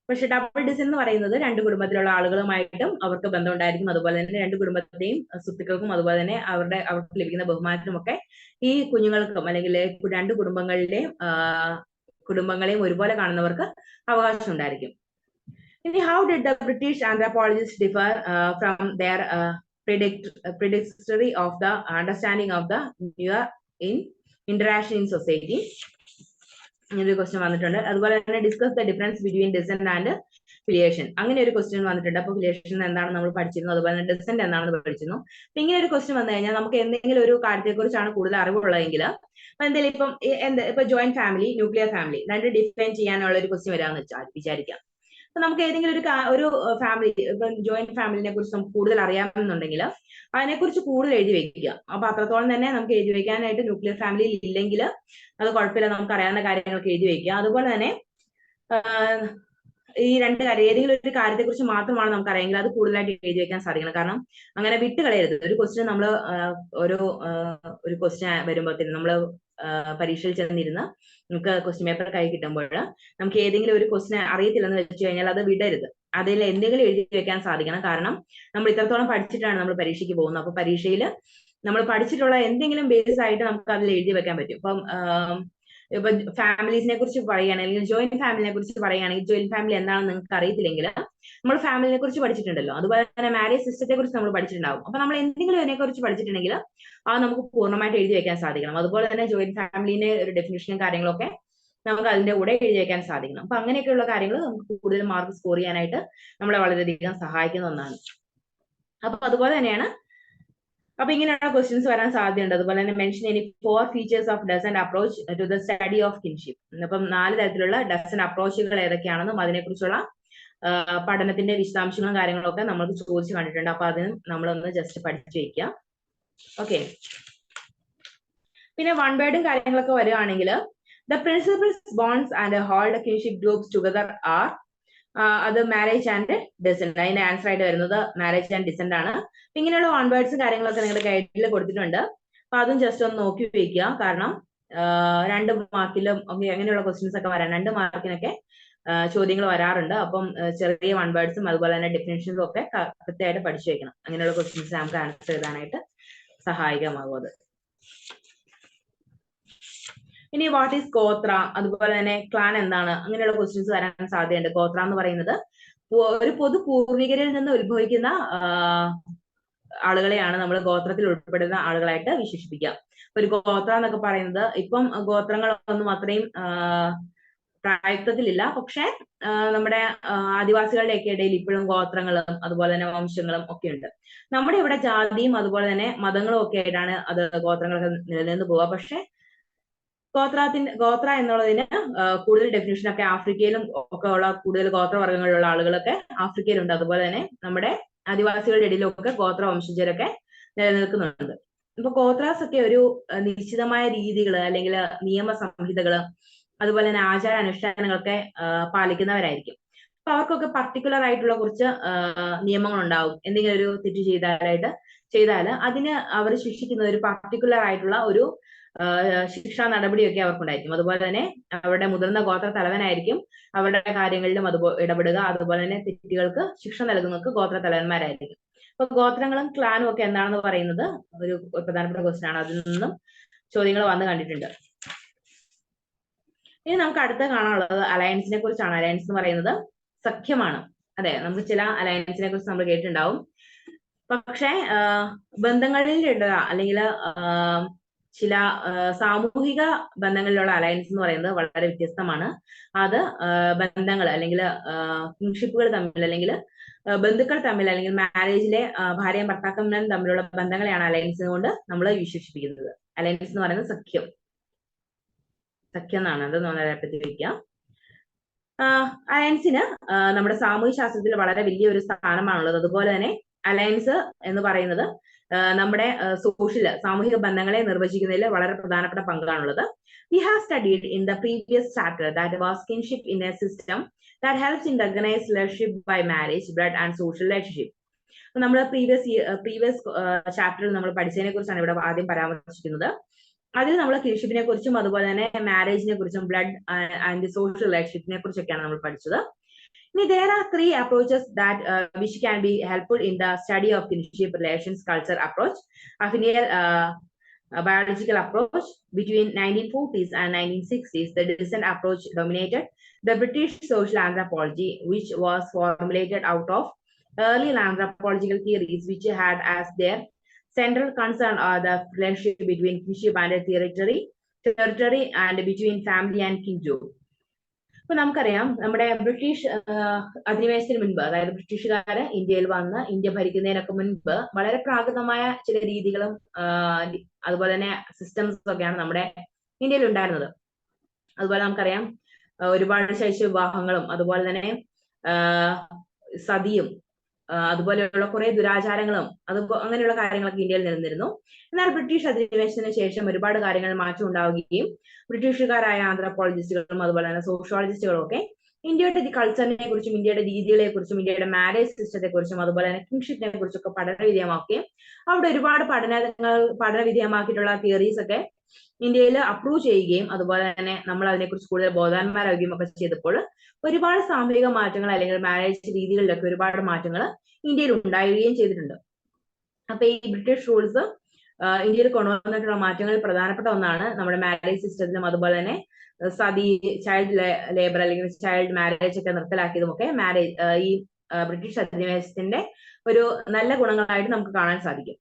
പക്ഷെ ഡബിൾ ഡിസൈൻ എന്ന് പറയുന്നത് രണ്ട് കുടുംബത്തിലുള്ള ആളുകളുമായിട്ടും അവർക്ക് ബന്ധം ഉണ്ടായിരിക്കും. അതുപോലെ തന്നെ രണ്ട് കുടുംബത്തിന്റെയും സ്വത്തുക്കൾക്കും അതുപോലെ തന്നെ അവർക്ക് ലഭിക്കുന്ന ബഹുമാനത്തിനും ഒക്കെ ഈ കുഞ്ഞുങ്ങൾക്കും അല്ലെങ്കിൽ രണ്ട് കുടുംബങ്ങളെയും ഒരുപോലെ കാണുന്നവർക്ക് അവകാശം ഉണ്ടായിരിക്കും. ഇനി how did the British anthropologists differ from their predecessors of the understanding of the newer in interaction in society? ഇങ്ങനൊരു ക്വസ്റ്റ്യൻ വന്നിട്ടുണ്ട്. അതുപോലെ തന്നെ discuss the difference between descent and filiation, അങ്ങനെ ഒരു ക്വസ്റ്റ്യൻ വന്നിട്ടുണ്ട്. അപ്പൊ ഫിലിയേഷൻ എന്താണ് നമ്മൾ പഠിച്ചിരുന്നു, അതുപോലെ തന്നെ ഡിസെന്റ് എന്താണെന്ന് പഠിച്ചിരുന്നു. അപ്പൊ ഇങ്ങനെ ഒരു ക്വസ്റ്റ്യൻ വന്നു കഴിഞ്ഞാൽ നമുക്ക് എന്തെങ്കിലും ഒരു കാര്യത്തെ കുറിച്ചാണ് കൂടുതൽ അറിവുള്ളതെങ്കിൽ എന്തെങ്കിലും ഇപ്പൊ ജോയിന്റ് ഫാമിലി, ന്യൂക്ലിയർ ഫാമിലി രണ്ട് ഡിഫൈൻ ചെയ്യാനുള്ള ഒരു ക്വസ്റ്റ്യൻ വരാമെന്ന് വിചാരിക്കാം. അപ്പൊ നമുക്ക് ഏതെങ്കിലും ഒരു ഫാമിലി, ഇപ്പൊ ജോയിന്റ് ഫാമിലിനെ കുറിച്ച് നമുക്ക് കൂടുതൽ അറിയാമെന്നുണ്ടെങ്കിൽ അതിനെക്കുറിച്ച് കൂടുതൽ എഴുതി വെക്കുക. അപ്പൊ അത്രത്തോളം തന്നെ നമുക്ക് എഴുതി വെക്കാനായിട്ട് ന്യൂക്ലിയർ ഫാമിലിയിൽ ഇല്ലെങ്കിൽ അത് കുഴപ്പമില്ല, നമുക്ക് അറിയാവുന്ന കാര്യങ്ങളൊക്കെ എഴുതി വെക്കുക. അതുപോലെ തന്നെ ഈ രണ്ട് കാര്യം ഏതെങ്കിലും ഒരു കാര്യത്തെ കുറിച്ച് മാത്രമാണ് നമുക്ക് അറിയെങ്കിൽ അത് കൂടുതലായിട്ട് എഴുതി വെക്കാൻ സാധിക്കണം. കാരണം അങ്ങനെ വിട്ട് കളയരുത്. ഒരു ക്വസ്റ്റ്യൻ നമ്മൾ ഒരു ക്വസ്റ്റ്യൻ വരുമ്പോഴത്തേനും നമ്മൾ പരീക്ഷയിൽ ചെന്നിരുന്ന് നമുക്ക് ക്വസ്റ്റ്യൻ പേപ്പർ കൈ കിട്ടുമ്പോൾ നമുക്ക് ഏതെങ്കിലും ഒരു ക്വസ്റ്റ്യൻ അറിയത്തില്ലെന്ന് വെച്ച് കഴിഞ്ഞാൽ അത് വിടരുത്. അതിൽ എന്തെങ്കിലും എഴുതി വെക്കാൻ സാധിക്കണം. കാരണം നമ്മൾ ഇത്രത്തോളം പഠിച്ചിട്ടാണ് നമ്മൾ പരീക്ഷയ്ക്ക് പോകുന്നത്. അപ്പൊ പരീക്ഷയിൽ നമ്മൾ പഠിച്ചിട്ടുള്ള എന്തെങ്കിലും ബേസ് ആയിട്ട് നമുക്ക് അതിൽ എഴുതി വെക്കാൻ പറ്റും. ഇപ്പൊ ഫാമിലീസിനെ കുറിച്ച് പറയുകയാണെങ്കിൽ, ജോയിന്റ് ഫാമിലിനെ കുറിച്ച് പറയുകയാണെങ്കിൽ, ജോയിന്റ് ഫാമിലി എന്താണെന്ന് നിങ്ങൾക്ക് അറിയത്തില്ലെങ്കിൽ നമ്മൾ ഫാമിലിനെ കുറിച്ച് പഠിച്ചിട്ടുണ്ടല്ലോ. അതുപോലെ തന്നെ മാരേജ് സിസ്റ്റത്തെ കുറിച്ച് നമ്മൾ പഠിച്ചിട്ടുണ്ടാവും. അപ്പൊ നമ്മൾ എന്തെങ്കിലും അതിനെ കുറിച്ച് പഠിച്ചിട്ടുണ്ടെങ്കിൽ അത് നമുക്ക് പൂർണ്ണമായിട്ട് എഴുതി വെക്കാൻ സാധിക്കണം. അതുപോലെ തന്നെ ജോയിന്റ് ഫാമിലിന്റെ ഒരു ഡെഫിനിഷനും കാര്യങ്ങളൊക്കെ നമുക്ക് അതിന്റെ കൂടെ എഴുതി വെക്കാൻ സാധിക്കണം. അപ്പൊ അങ്ങനെയൊക്കെയുള്ള കാര്യങ്ങൾ നമുക്ക് കൂടുതൽ മാർക്ക് സ്കോർ ചെയ്യാനായിട്ട് നമ്മളെ വളരെയധികം സഹായിക്കുന്ന ഒന്നാണ്. അപ്പൊ അതുപോലെ തന്നെയാണ് അപ്പൊ ഇങ്ങനെയുള്ള ക്വസ്റ്റ്യൻസ് വരാൻ സാധ്യതയുണ്ട്. അതുപോലെ തന്നെ mention any 4 features of descent approach to the study of kinship. അപ്പം 4 തരത്തിലുള്ള ഡസന്റ് അപ്രോച്ചുകൾ ഏതൊക്കെയാണെന്നും അതിനെക്കുറിച്ചുള്ള പഠനത്തിന്റെ വിശദാംശങ്ങളും കാര്യങ്ങളൊക്കെ നമ്മൾക്ക് ചോദിച്ചു കണ്ടിട്ടുണ്ട്. അപ്പൊ അതിന് നമ്മളൊന്ന് ജസ്റ്റ് പഠിച്ചു വെക്കുക. ഓക്കെ, പിന്നെ വൺ വേർഡും കാര്യങ്ങളൊക്കെ വരികയാണെങ്കിൽ the principles bonds and hold kinship groups together are, അത് മാരേജ് ആൻഡ് ഡിസെന്റ്. അതിന്റെ ആൻസർ ആയിട്ട് വരുന്നത് മാരേജ് ആൻഡ് ഡിസെന്റ് ആണ്. ഇങ്ങനെയുള്ള വൺ വേർഡ്സ് കാര്യങ്ങളൊക്കെ നിങ്ങളുടെ ഗൈഡിൽ കൊടുത്തിട്ടുണ്ട്. അപ്പൊ അതും ജസ്റ്റ് ഒന്ന് നോക്കി വെക്കുക. കാരണം 2 മാർക്കിലും അങ്ങനെയുള്ള ക്വസ്റ്റ്യൻസ് ഒക്കെ വരാൻ 2 മാർക്കിനൊക്കെ ചോദ്യങ്ങൾ വരാറുണ്ട്. അപ്പം ചെറിയ വൺ വേർഡ്സും അതുപോലെ തന്നെ ഡെഫിനേഷൻസും ഒക്കെ കൃത്യമായിട്ട് പഠിച്ചു വെക്കണം. അങ്ങനെയുള്ള ക്വസ്റ്റ്യൻസ് നമുക്ക് ആൻസർ ചെയ്താനായിട്ട് സഹായകമാകും അത്. ഇനി വാട്ട് ഈസ് ഗോത്ര, അതുപോലെ തന്നെ ക്ലാൻ എന്താണ്, അങ്ങനെയുള്ള ക്വസ്റ്റ്യൻസ് വരാൻ സാധ്യതയുണ്ട്. ഗോത്ര എന്ന് പറയുന്നത് ഒരു പൊതു പൂർവികരിൽ നിന്ന് ഉത്ഭവിക്കുന്ന ആളുകളെയാണ് നമ്മൾ ഗോത്രത്തിൽ ഉൾപ്പെടുന്ന ആളുകളായിട്ട് വിശേഷിപ്പിക്കുക. ഒരു ഗോത്ര എന്നൊക്കെ പറയുന്നത് ഇപ്പം ഗോത്രങ്ങളൊന്നും അത്രയും പ്രായത്വത്തിലില്ല. പക്ഷെ നമ്മുടെ ആദിവാസികളുടെയൊക്കെ ഇടയിൽ ഇപ്പോഴും ഗോത്രങ്ങളും അതുപോലെ തന്നെ വംശങ്ങളും ഒക്കെ ഉണ്ട്. നമ്മുടെ ഇവിടെ ജാതിയും അതുപോലെ തന്നെ മതങ്ങളും ഒക്കെ ആയിട്ടാണ് അത് ഗോത്രങ്ങളൊക്കെ നിലനിന്ന് പോവുക. പക്ഷെ ഗോത്ര എന്നുള്ളതിന് കൂടുതൽ ഡെഫിനിഷൻ ഒക്കെ ആഫ്രിക്കയിലും ഒക്കെ ഉള്ള കൂടുതൽ ഗോത്രവർഗ്ഗങ്ങളിലുള്ള ആളുകളൊക്കെ ആഫ്രിക്കയിലുണ്ട്. അതുപോലെ തന്നെ നമ്മുടെ ആദിവാസികളുടെ ഇടയിലൊക്കെ ഗോത്ര വംശജരൊക്കെ നിലനിൽക്കുന്നുണ്ട്. ഇപ്പൊ ഗോത്രാസ് ഒക്കെ ഒരു നിശ്ചിതമായ രീതികൾ അല്ലെങ്കിൽ നിയമ സംഹിതകള് അതുപോലെ തന്നെ ആചാര അനുഷ്ഠാനങ്ങളൊക്കെ പാലിക്കുന്നവരായിരിക്കും. അപ്പൊ അവർക്കൊക്കെ പർട്ടിക്കുലർ ആയിട്ടുള്ള കുറച്ച് നിയമങ്ങൾ ഉണ്ടാവും. എന്തെങ്കിലും ഒരു തെറ്റ് ചെയ്താൽ അതിന് അവർ ശിക്ഷിക്കുന്ന ഒരു പർട്ടിക്കുലർ ആയിട്ടുള്ള ഒരു ശിക്ഷാ നടപടിയൊക്കെ അവർക്കുണ്ടായിരിക്കും. അതുപോലെ തന്നെ അവരുടെ മുതിർന്ന ഗോത്ര തലവനായിരിക്കും അവരുടെ കാര്യങ്ങളിലും അതുപോലെ ഇടപെടുക. അതുപോലെ തന്നെ തെറ്റുകൾക്ക് ശിക്ഷ നൽകുന്നവർക്ക് ഗോത്ര തലവന്മാരായിരിക്കും. അപ്പൊ ഗോത്രങ്ങളും ക്ലാനും ഒക്കെ എന്താണെന്ന് പറയുന്നത് ഒരു പ്രധാനപ്പെട്ട ക്വസ്റ്റ്യൻ ആണ്. അതിൽ നിന്നും ചോദ്യങ്ങൾ വന്ന് കണ്ടിട്ടുണ്ട്. ഇനി നമുക്ക് അടുത്ത കാണാനുള്ളത് അലയൻസിനെ കുറിച്ചാണ്. അലയൻസ് എന്ന് പറയുന്നത് സഖ്യമാണ്. അതെ, നമുക്ക് ചില അലയൻസിനെ കുറിച്ച് നമ്മൾ കേട്ടിട്ടുണ്ടാവും. പക്ഷെ ബന്ധങ്ങളിലുള്ള അല്ലെങ്കിൽ ചില സാമൂഹിക ബന്ധങ്ങളിലുള്ള അലയൻസ് എന്ന് പറയുന്നത് വളരെ വ്യത്യസ്തമാണ്. അത് ബന്ധങ്ങൾ അല്ലെങ്കിൽ കിങ്ഷിപ്പുകൾ തമ്മിൽ അല്ലെങ്കിൽ ബന്ധുക്കൾ തമ്മിൽ അല്ലെങ്കിൽ മാരേജിലെ ഭാര്യയും ഭർത്താക്കന്മാരും തമ്മിലുള്ള ബന്ധങ്ങളെയാണ് അലയൻസ് കൊണ്ട് നമ്മൾ വിശേഷിപ്പിക്കുന്നത്. അലയൻസ് എന്ന് പറയുന്നത് സഖ്യം എന്നാണ്. അത് പറ്റി വയ്ക്കുക. അലയൻസിന് നമ്മുടെ സാമൂഹ്യ ശാസ്ത്രത്തിൽ വളരെ വലിയൊരു സ്ഥാനമാണുള്ളത്. അതുപോലെ തന്നെ അലയൻസ് എന്ന് പറയുന്നത് നമ്മുടെ സാമൂഹിക ബന്ധങ്ങളെ നിർവചിക്കുന്നതിൽ വളരെ പ്രധാനപ്പെട്ട പങ്കാണുള്ളത്. We have studied in the previous chapter that was kinship in a system that helps in recognized relationship by marriage, blood and social relationship. നമ്മൾ പ്രീവിയസ് ചാപ്റ്ററിൽ നമ്മൾ പഠിച്ചതിനെ കുറിച്ചാണ് ഇവിടെ ആദ്യം പരാമർശിക്കുന്നത്. അതിൽ നമ്മൾ കിൻഷിപ്പിനെ കുറിച്ചും അതുപോലെ തന്നെ മാരേജിനെ കുറിച്ചും ബ്ലഡ് ആൻഡ് സോഷ്യൽ റിലേഷൻഷിപ്പിനെ കുറിച്ചൊക്കെയാണ് നമ്മൾ പഠിച്ചത്. Now, there are 3 approaches that which can be helpful in the study of kinship relations: culture approach, a filial biological approach. Between 1940s and 1960s, the descent approach dominated the British social anthropology, which was formulated out of early anthropological theories, which had as their central concern the relationship between kinship and territory and between family and kingdom. ഇപ്പൊ നമുക്കറിയാം, നമ്മുടെ British അധിനിവേശത്തിന് മുൻപ്, അതായത് ബ്രിട്ടീഷുകാര് ഇന്ത്യയിൽ വന്ന് India ഭരിക്കുന്നതിനൊക്കെ മുൻപ് വളരെ പ്രാകൃതമായ ചില രീതികളും അതുപോലെ തന്നെ സിസ്റ്റംസ് ഒക്കെയാണ് നമ്മുടെ ഇന്ത്യയിൽ ഉണ്ടായിരുന്നത്. അതുപോലെ നമുക്കറിയാം ഒരുപാട് ശൈശവ വിവാഹങ്ങളും അതുപോലെ തന്നെ സതിയും അതുപോലെയുള്ള കുറെ ദുരാചാരങ്ങളും അങ്ങനെയുള്ള കാര്യങ്ങളൊക്കെ ഇന്ത്യയിൽ നിലനിന്നിരുന്നു. എന്നാൽ ബ്രിട്ടീഷ് അധിനിവേശത്തിന് ശേഷം ഒരുപാട് കാര്യങ്ങൾ മാറ്റം ഉണ്ടാവുകയും ബ്രിട്ടീഷുകാരായ ആന്ത്രപ്പോളജിസ്റ്റുകളും അതുപോലെ തന്നെ സോഷ്യോളജിസ്റ്റുകളും ഒക്കെ ഇന്ത്യയുടെ കൾച്ചറിനെ കുറിച്ചും ഇന്ത്യയുടെ രീതികളെ കുറിച്ചും ഇന്ത്യയുടെ മാരേജ് സിസ്റ്റത്തെ കുറിച്ചും അതുപോലെ തന്നെ കിങ്ഷിപ്പിനെ കുറിച്ചൊക്കെ പഠന വിധേയമാക്കുകയും അവിടെ ഒരുപാട് പഠന വിധേയമാക്കിയിട്ടുള്ള തിയറീസ് ഒക്കെ ഇന്ത്യയിൽ അപ്രൂവ് ചെയ്യുകയും അതുപോലെ തന്നെ നമ്മൾ അതിനെക്കുറിച്ച് കൂടുതൽ ബോധവാന്മാരാകുകയും ഒക്കെ ചെയ്തപ്പോൾ ഒരുപാട് സാമൂഹിക മാറ്റങ്ങൾ അല്ലെങ്കിൽ മാരേജ് രീതികളിലൊക്കെ ഒരുപാട് മാറ്റങ്ങൾ ഇന്ത്യയിൽ ഉണ്ടാവുകയും ചെയ്തിട്ടുണ്ട്. അപ്പൊ ഈ ബ്രിട്ടീഷ് റൂൾസ് ഇന്ത്യയിൽ കൊണ്ടുവന്നിട്ടുള്ള മാറ്റങ്ങളിൽ പ്രധാനപ്പെട്ട ഒന്നാണ് നമ്മുടെ മാരേജ് സിസ്റ്റത്തിലും അതുപോലെ തന്നെ സതി, ചൈൽഡ് ലേബർ അല്ലെങ്കിൽ ചൈൽഡ് മാരേജ് ഒക്കെ നിർത്തലാക്കിയതും ഒക്കെ മാരേജ് ഈ ബ്രിട്ടീഷ് അധിനിവേശത്തിന്റെ ഒരു നല്ല ഗുണങ്ങളായിട്ട് നമുക്ക് കാണാൻ സാധിക്കും.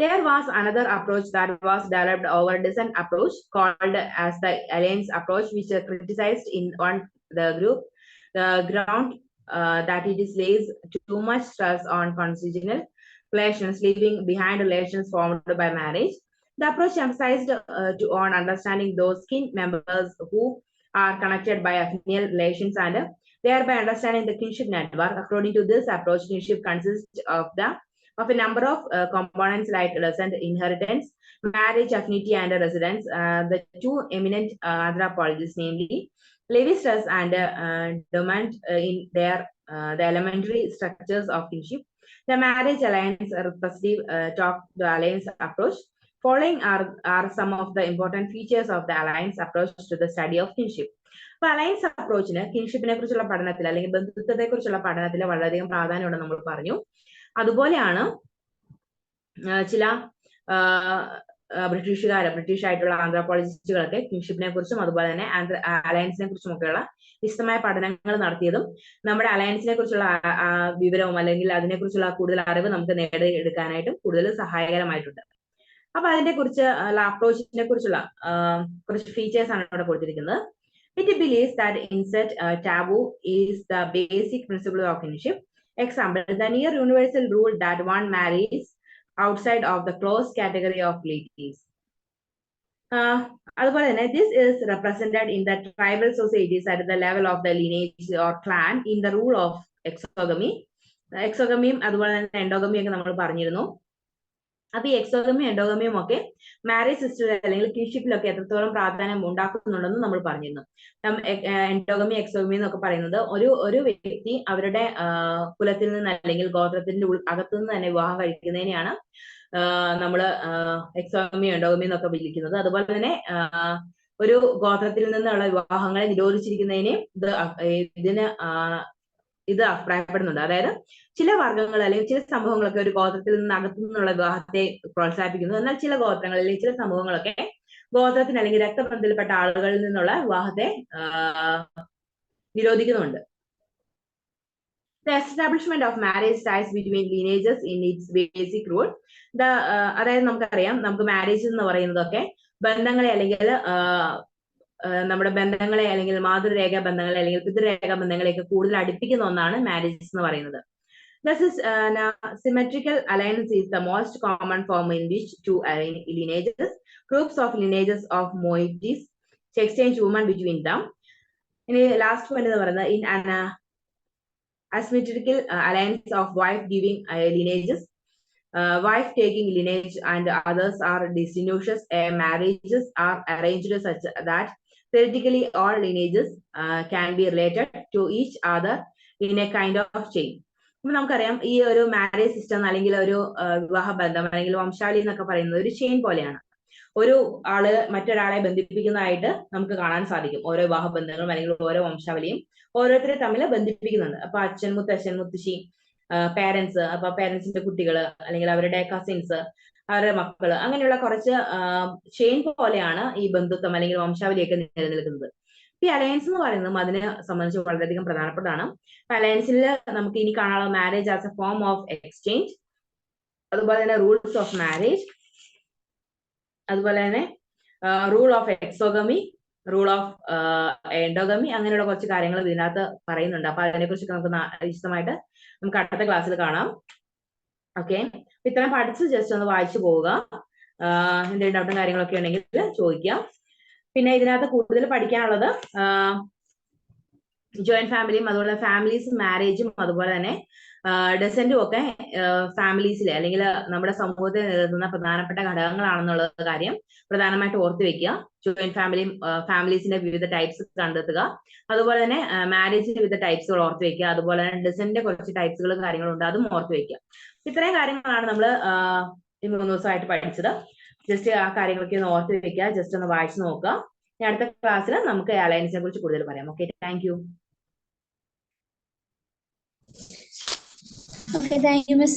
There was another approach that was developed over descent approach called as the alliance approach, which criticized in the group the ground that it is lays too much stress on conjugal relations, leaving behind relations formed by marriage. The approach emphasized on understanding those kin members who are connected by affinal relations and thereby understanding the kinship network. According to this approach, kinship consists of a number of components like descent, inheritance, marriage, affinity, and residence. The two eminent anthropologists, namely Lévi-Strauss and Dumont, in their the elementary structures of kinship, the marriage alliance representative talk the alliance approach. Following are some of the important features of the alliance approach to the study of kinship. അപ്പൊ alliance അപ്രോച്ചിന് കിൻഷിപ്പിനെ കുറിച്ചുള്ള പഠനത്തിൽ അല്ലെങ്കിൽ ബന്ധുത്വത്തെ കുറിച്ചുള്ള പഠനത്തിൽ വളരെയധികം പ്രാധാന്യമുണ്ടെന്ന് നമ്മൾ പറഞ്ഞു. അതുപോലെയാണ് ചില ബ്രിട്ടീഷ് ആയിട്ടുള്ള ആന്ത്രോപോളജിസ്റ്റുകളൊക്കെ കിൻഷിപ്പിനെ കുറിച്ചും അതുപോലെ തന്നെ അലയൻസിനെ കുറിച്ചും ഒക്കെയുള്ള വിശദമായ പഠനങ്ങൾ നടത്തിയതും നമ്മുടെ അലയൻസിനെ കുറിച്ചുള്ള വിവരവും അല്ലെങ്കിൽ അതിനെക്കുറിച്ചുള്ള കൂടുതൽ അറിവ് നമുക്ക് നേടിയെടുക്കാനായിട്ടും കൂടുതൽ സഹായകരമായിട്ടുണ്ട്. അപ്പൊ അതിനെ കുറിച്ച് അപ്രോച്ചിനെ കുറിച്ചുള്ള കുറച്ച് ഫീച്ചേഴ്സ് ആണ് ഇവിടെ കൊടുത്തിരിക്കുന്നത്. It believes that incest taboo is the basic principle of kinship. Example, the near universal rule that one marries outside of the close category of relatives. അതുപോലെ തന്നെ this is represented in the tribal societies at the level of the lineage or clan in the rule of exogamy. എക്സോഗമിയും അതുപോലെ തന്നെ എൻഡോഗമിയും ഒക്കെ നമ്മൾ പറഞ്ഞിരുന്നു. അപ്പൊ ഈ എക്സോഗമിയും എൻഡോഗമിയും ഒക്കെ മാരേജ് സിസ്റ്റത്തിൽ അല്ലെങ്കിൽ കിൻഷിപ്പിലൊക്കെ എത്രത്തോളം പ്രാധാന്യം ഉണ്ടാക്കുന്നുണ്ടെന്ന് നമ്മൾ പറഞ്ഞിരുന്നു. എൻഡോഗമി, എക്സോഗമി എന്നൊക്കെ പറയുന്നത് ഒരു വ്യക്തി അവരുടെ കുലത്തിൽ നിന്ന് അല്ലെങ്കിൽ ഗോത്രത്തിന്റെ അകത്തു നിന്ന് തന്നെ വിവാഹം കഴിക്കുന്നതിനെയാണ് നമ്മള് എക്സോഗമി, എൻഡോഗമി എന്നൊക്കെ വിളിക്കുന്നത്. അതുപോലെ തന്നെ ഒരു ഗോത്രത്തിൽ നിന്നുള്ള വിവാഹങ്ങളെ നിരോധിച്ചിരിക്കുന്നതിനെ ഇത് അഭിപ്രായപ്പെടുന്നുണ്ട്. അതായത് ചില വർഗ്ഗങ്ങൾ അല്ലെങ്കിൽ ചില സമൂഹങ്ങളൊക്കെ ഒരു ഗോത്രത്തിൽ നിന്ന് അകത്തു നിന്നുള്ള വിവാഹത്തെ പ്രോത്സാഹിപ്പിക്കുന്നു. എന്നാൽ ചില ഗോത്രങ്ങൾ അല്ലെങ്കിൽ ചില സമൂഹങ്ങളൊക്കെ ഗോത്രത്തിന് അല്ലെങ്കിൽ രക്തബന്ധത്തിൽപ്പെട്ട ആളുകളിൽ നിന്നുള്ള വിവാഹത്തെ നിരോധിക്കുന്നുണ്ട്. The establishment of marriage ties between lineages in its basic rule. അതായത് നമുക്കറിയാം, നമുക്ക് മാരേജ് എന്ന് പറയുന്നതൊക്കെ ബന്ധങ്ങളെ അല്ലെങ്കിൽ നമ്മുടെ ബന്ധങ്ങളെ അല്ലെങ്കിൽ മാതൃരേഖ ബന്ധങ്ങളെ അല്ലെങ്കിൽ പിതൃരേഖ ബന്ധങ്ങളെയൊക്കെ കൂടുതൽ അടുപ്പിക്കുന്ന ഒന്നാണ് മാരേജ് എന്ന് പറയുന്നത്. Thus, symmetrical alliance is the most common form in which two lineages, groups of lineages of moieties, exchange women between them. ഇനി ലാസ്റ്റ് പോയിന്റ് എന്ന് പറയുന്നത് in an asymmetrical alliance of wife giving lineages, wife taking lineage and others are distinguished. Marriages are arranged such that theoretically all lineages can be related to each other in a kind of chain. അപ്പൊ നമുക്കറിയാം ഈ ഒരു marriage system അല്ലെങ്കിൽ ഒരു വിവാഹ ബന്ധം അല്ലെങ്കിൽ വംശാവലി എന്നൊക്കെ പറയുന്നത് ഒരു ചെയിൻ പോലെയാണ്. ഒരു ആള് മറ്റൊരാളെ ബന്ധിപ്പിക്കുന്നതായിട്ട് നമുക്ക് കാണാൻ സാധിക്കും. ഓരോ വിവാഹ ബന്ധങ്ങളും അല്ലെങ്കിൽ ഓരോ വംശാവലിയും ഓരോരുത്തരെ തമ്മിൽ ബന്ധിപ്പിക്കുന്നുണ്ട്. അപ്പൊ അച്ഛൻ, മുത്തച്ഛൻ, മുത്തശ്ശി, പേരൻസ്, അപ്പൊ പേരൻസിന്റെ കുട്ടികള് അല്ലെങ്കിൽ അവരുടെ കസിൻസ്, അവരുടെ മക്കള്, അങ്ങനെയുള്ള കുറച്ച് ചെയിൻ പോലെയാണ് ഈ ബന്ധുത്വം അല്ലെങ്കിൽ വംശാവലിയൊക്കെ നിലനിൽക്കുന്നത്. ഈ അലയൻസ് എന്ന് പറയുന്നതും അതിനെ സംബന്ധിച്ച് വളരെയധികം പ്രധാനപ്പെട്ടതാണ്. അലയൻസിൽ നമുക്ക് ഇനി കാണാനുള്ള marriage as A form of exchange, അതുപോലെ തന്നെ റൂൾസ് ഓഫ് മാരേജ്, അതുപോലെ തന്നെ rule of exogamy, rule of endogamy, അങ്ങനെയുള്ള കുറച്ച് കാര്യങ്ങൾ ഇതിനകത്ത് പറയുന്നുണ്ട്. അപ്പൊ അതിനെ കുറിച്ചൊക്കെ നമുക്ക് വിശദമായിട്ട് നമുക്ക് അടുത്ത ക്ലാസ്സിൽ കാണാം. ഓക്കെ, ഇത്രയും പഠിച്ച് ജസ്റ്റ് ഒന്ന് വായിച്ചു പോവുക. എന്തെങ്കിലും ഡൗട്ടും കാര്യങ്ങളൊക്കെ ഉണ്ടെങ്കിൽ ചോദിക്കാം. പിന്നെ ഇതിനകത്ത് കൂടുതൽ പഠിക്കാനുള്ളത് ജോയിന്റ് ഫാമിലിയും അതുപോലെ ഫാമിലീസ് മാരേജും അതുപോലെ തന്നെ ഡെസെന്റും ഒക്കെ ഫാമിലീസിലെ അല്ലെങ്കിൽ നമ്മുടെ സമൂഹത്തിൽ നിലനിൽക്കുന്ന പ്രധാനപ്പെട്ട ഘടകങ്ങളാണെന്നുള്ള കാര്യം പ്രധാനമായിട്ട് ഓർത്തു വെക്കുക. ജോയിന്റ് ഫാമിലിയും ഫാമിലീസിന്റെ വിവിധ ടൈപ്സ് കണ്ടെത്തുക. അതുപോലെ തന്നെ മാരേജിന്റെ വിവിധ ടൈപ്സുകൾ ഓർത്തു വെക്കുക. അതുപോലെ തന്നെ ഡെസെന്റിന്റെ കുറച്ച് ടൈപ്സുകളും കാര്യങ്ങളും ഉണ്ട്, അതും ഓർത്തു വെക്കുക. ഇത്രയും കാര്യങ്ങളാണ് നമ്മൾ ഈ 3 ദിവസമായിട്ട് പഠിച്ചത്. ജസ്റ്റ് ആ കാര്യങ്ങളൊക്കെ ഒന്ന് ഓർത്ത് വെക്കുക, ജസ്റ്റ് ഒന്ന് വായിച്ചു നോക്കുക. ഇനി അടുത്ത ക്ലാസ്സിൽ നമുക്ക് എയർലൈൻസിനെ കുറിച്ച് കൂടുതൽ പറയാം. Okay, thank you. Okay, thank you, Miss.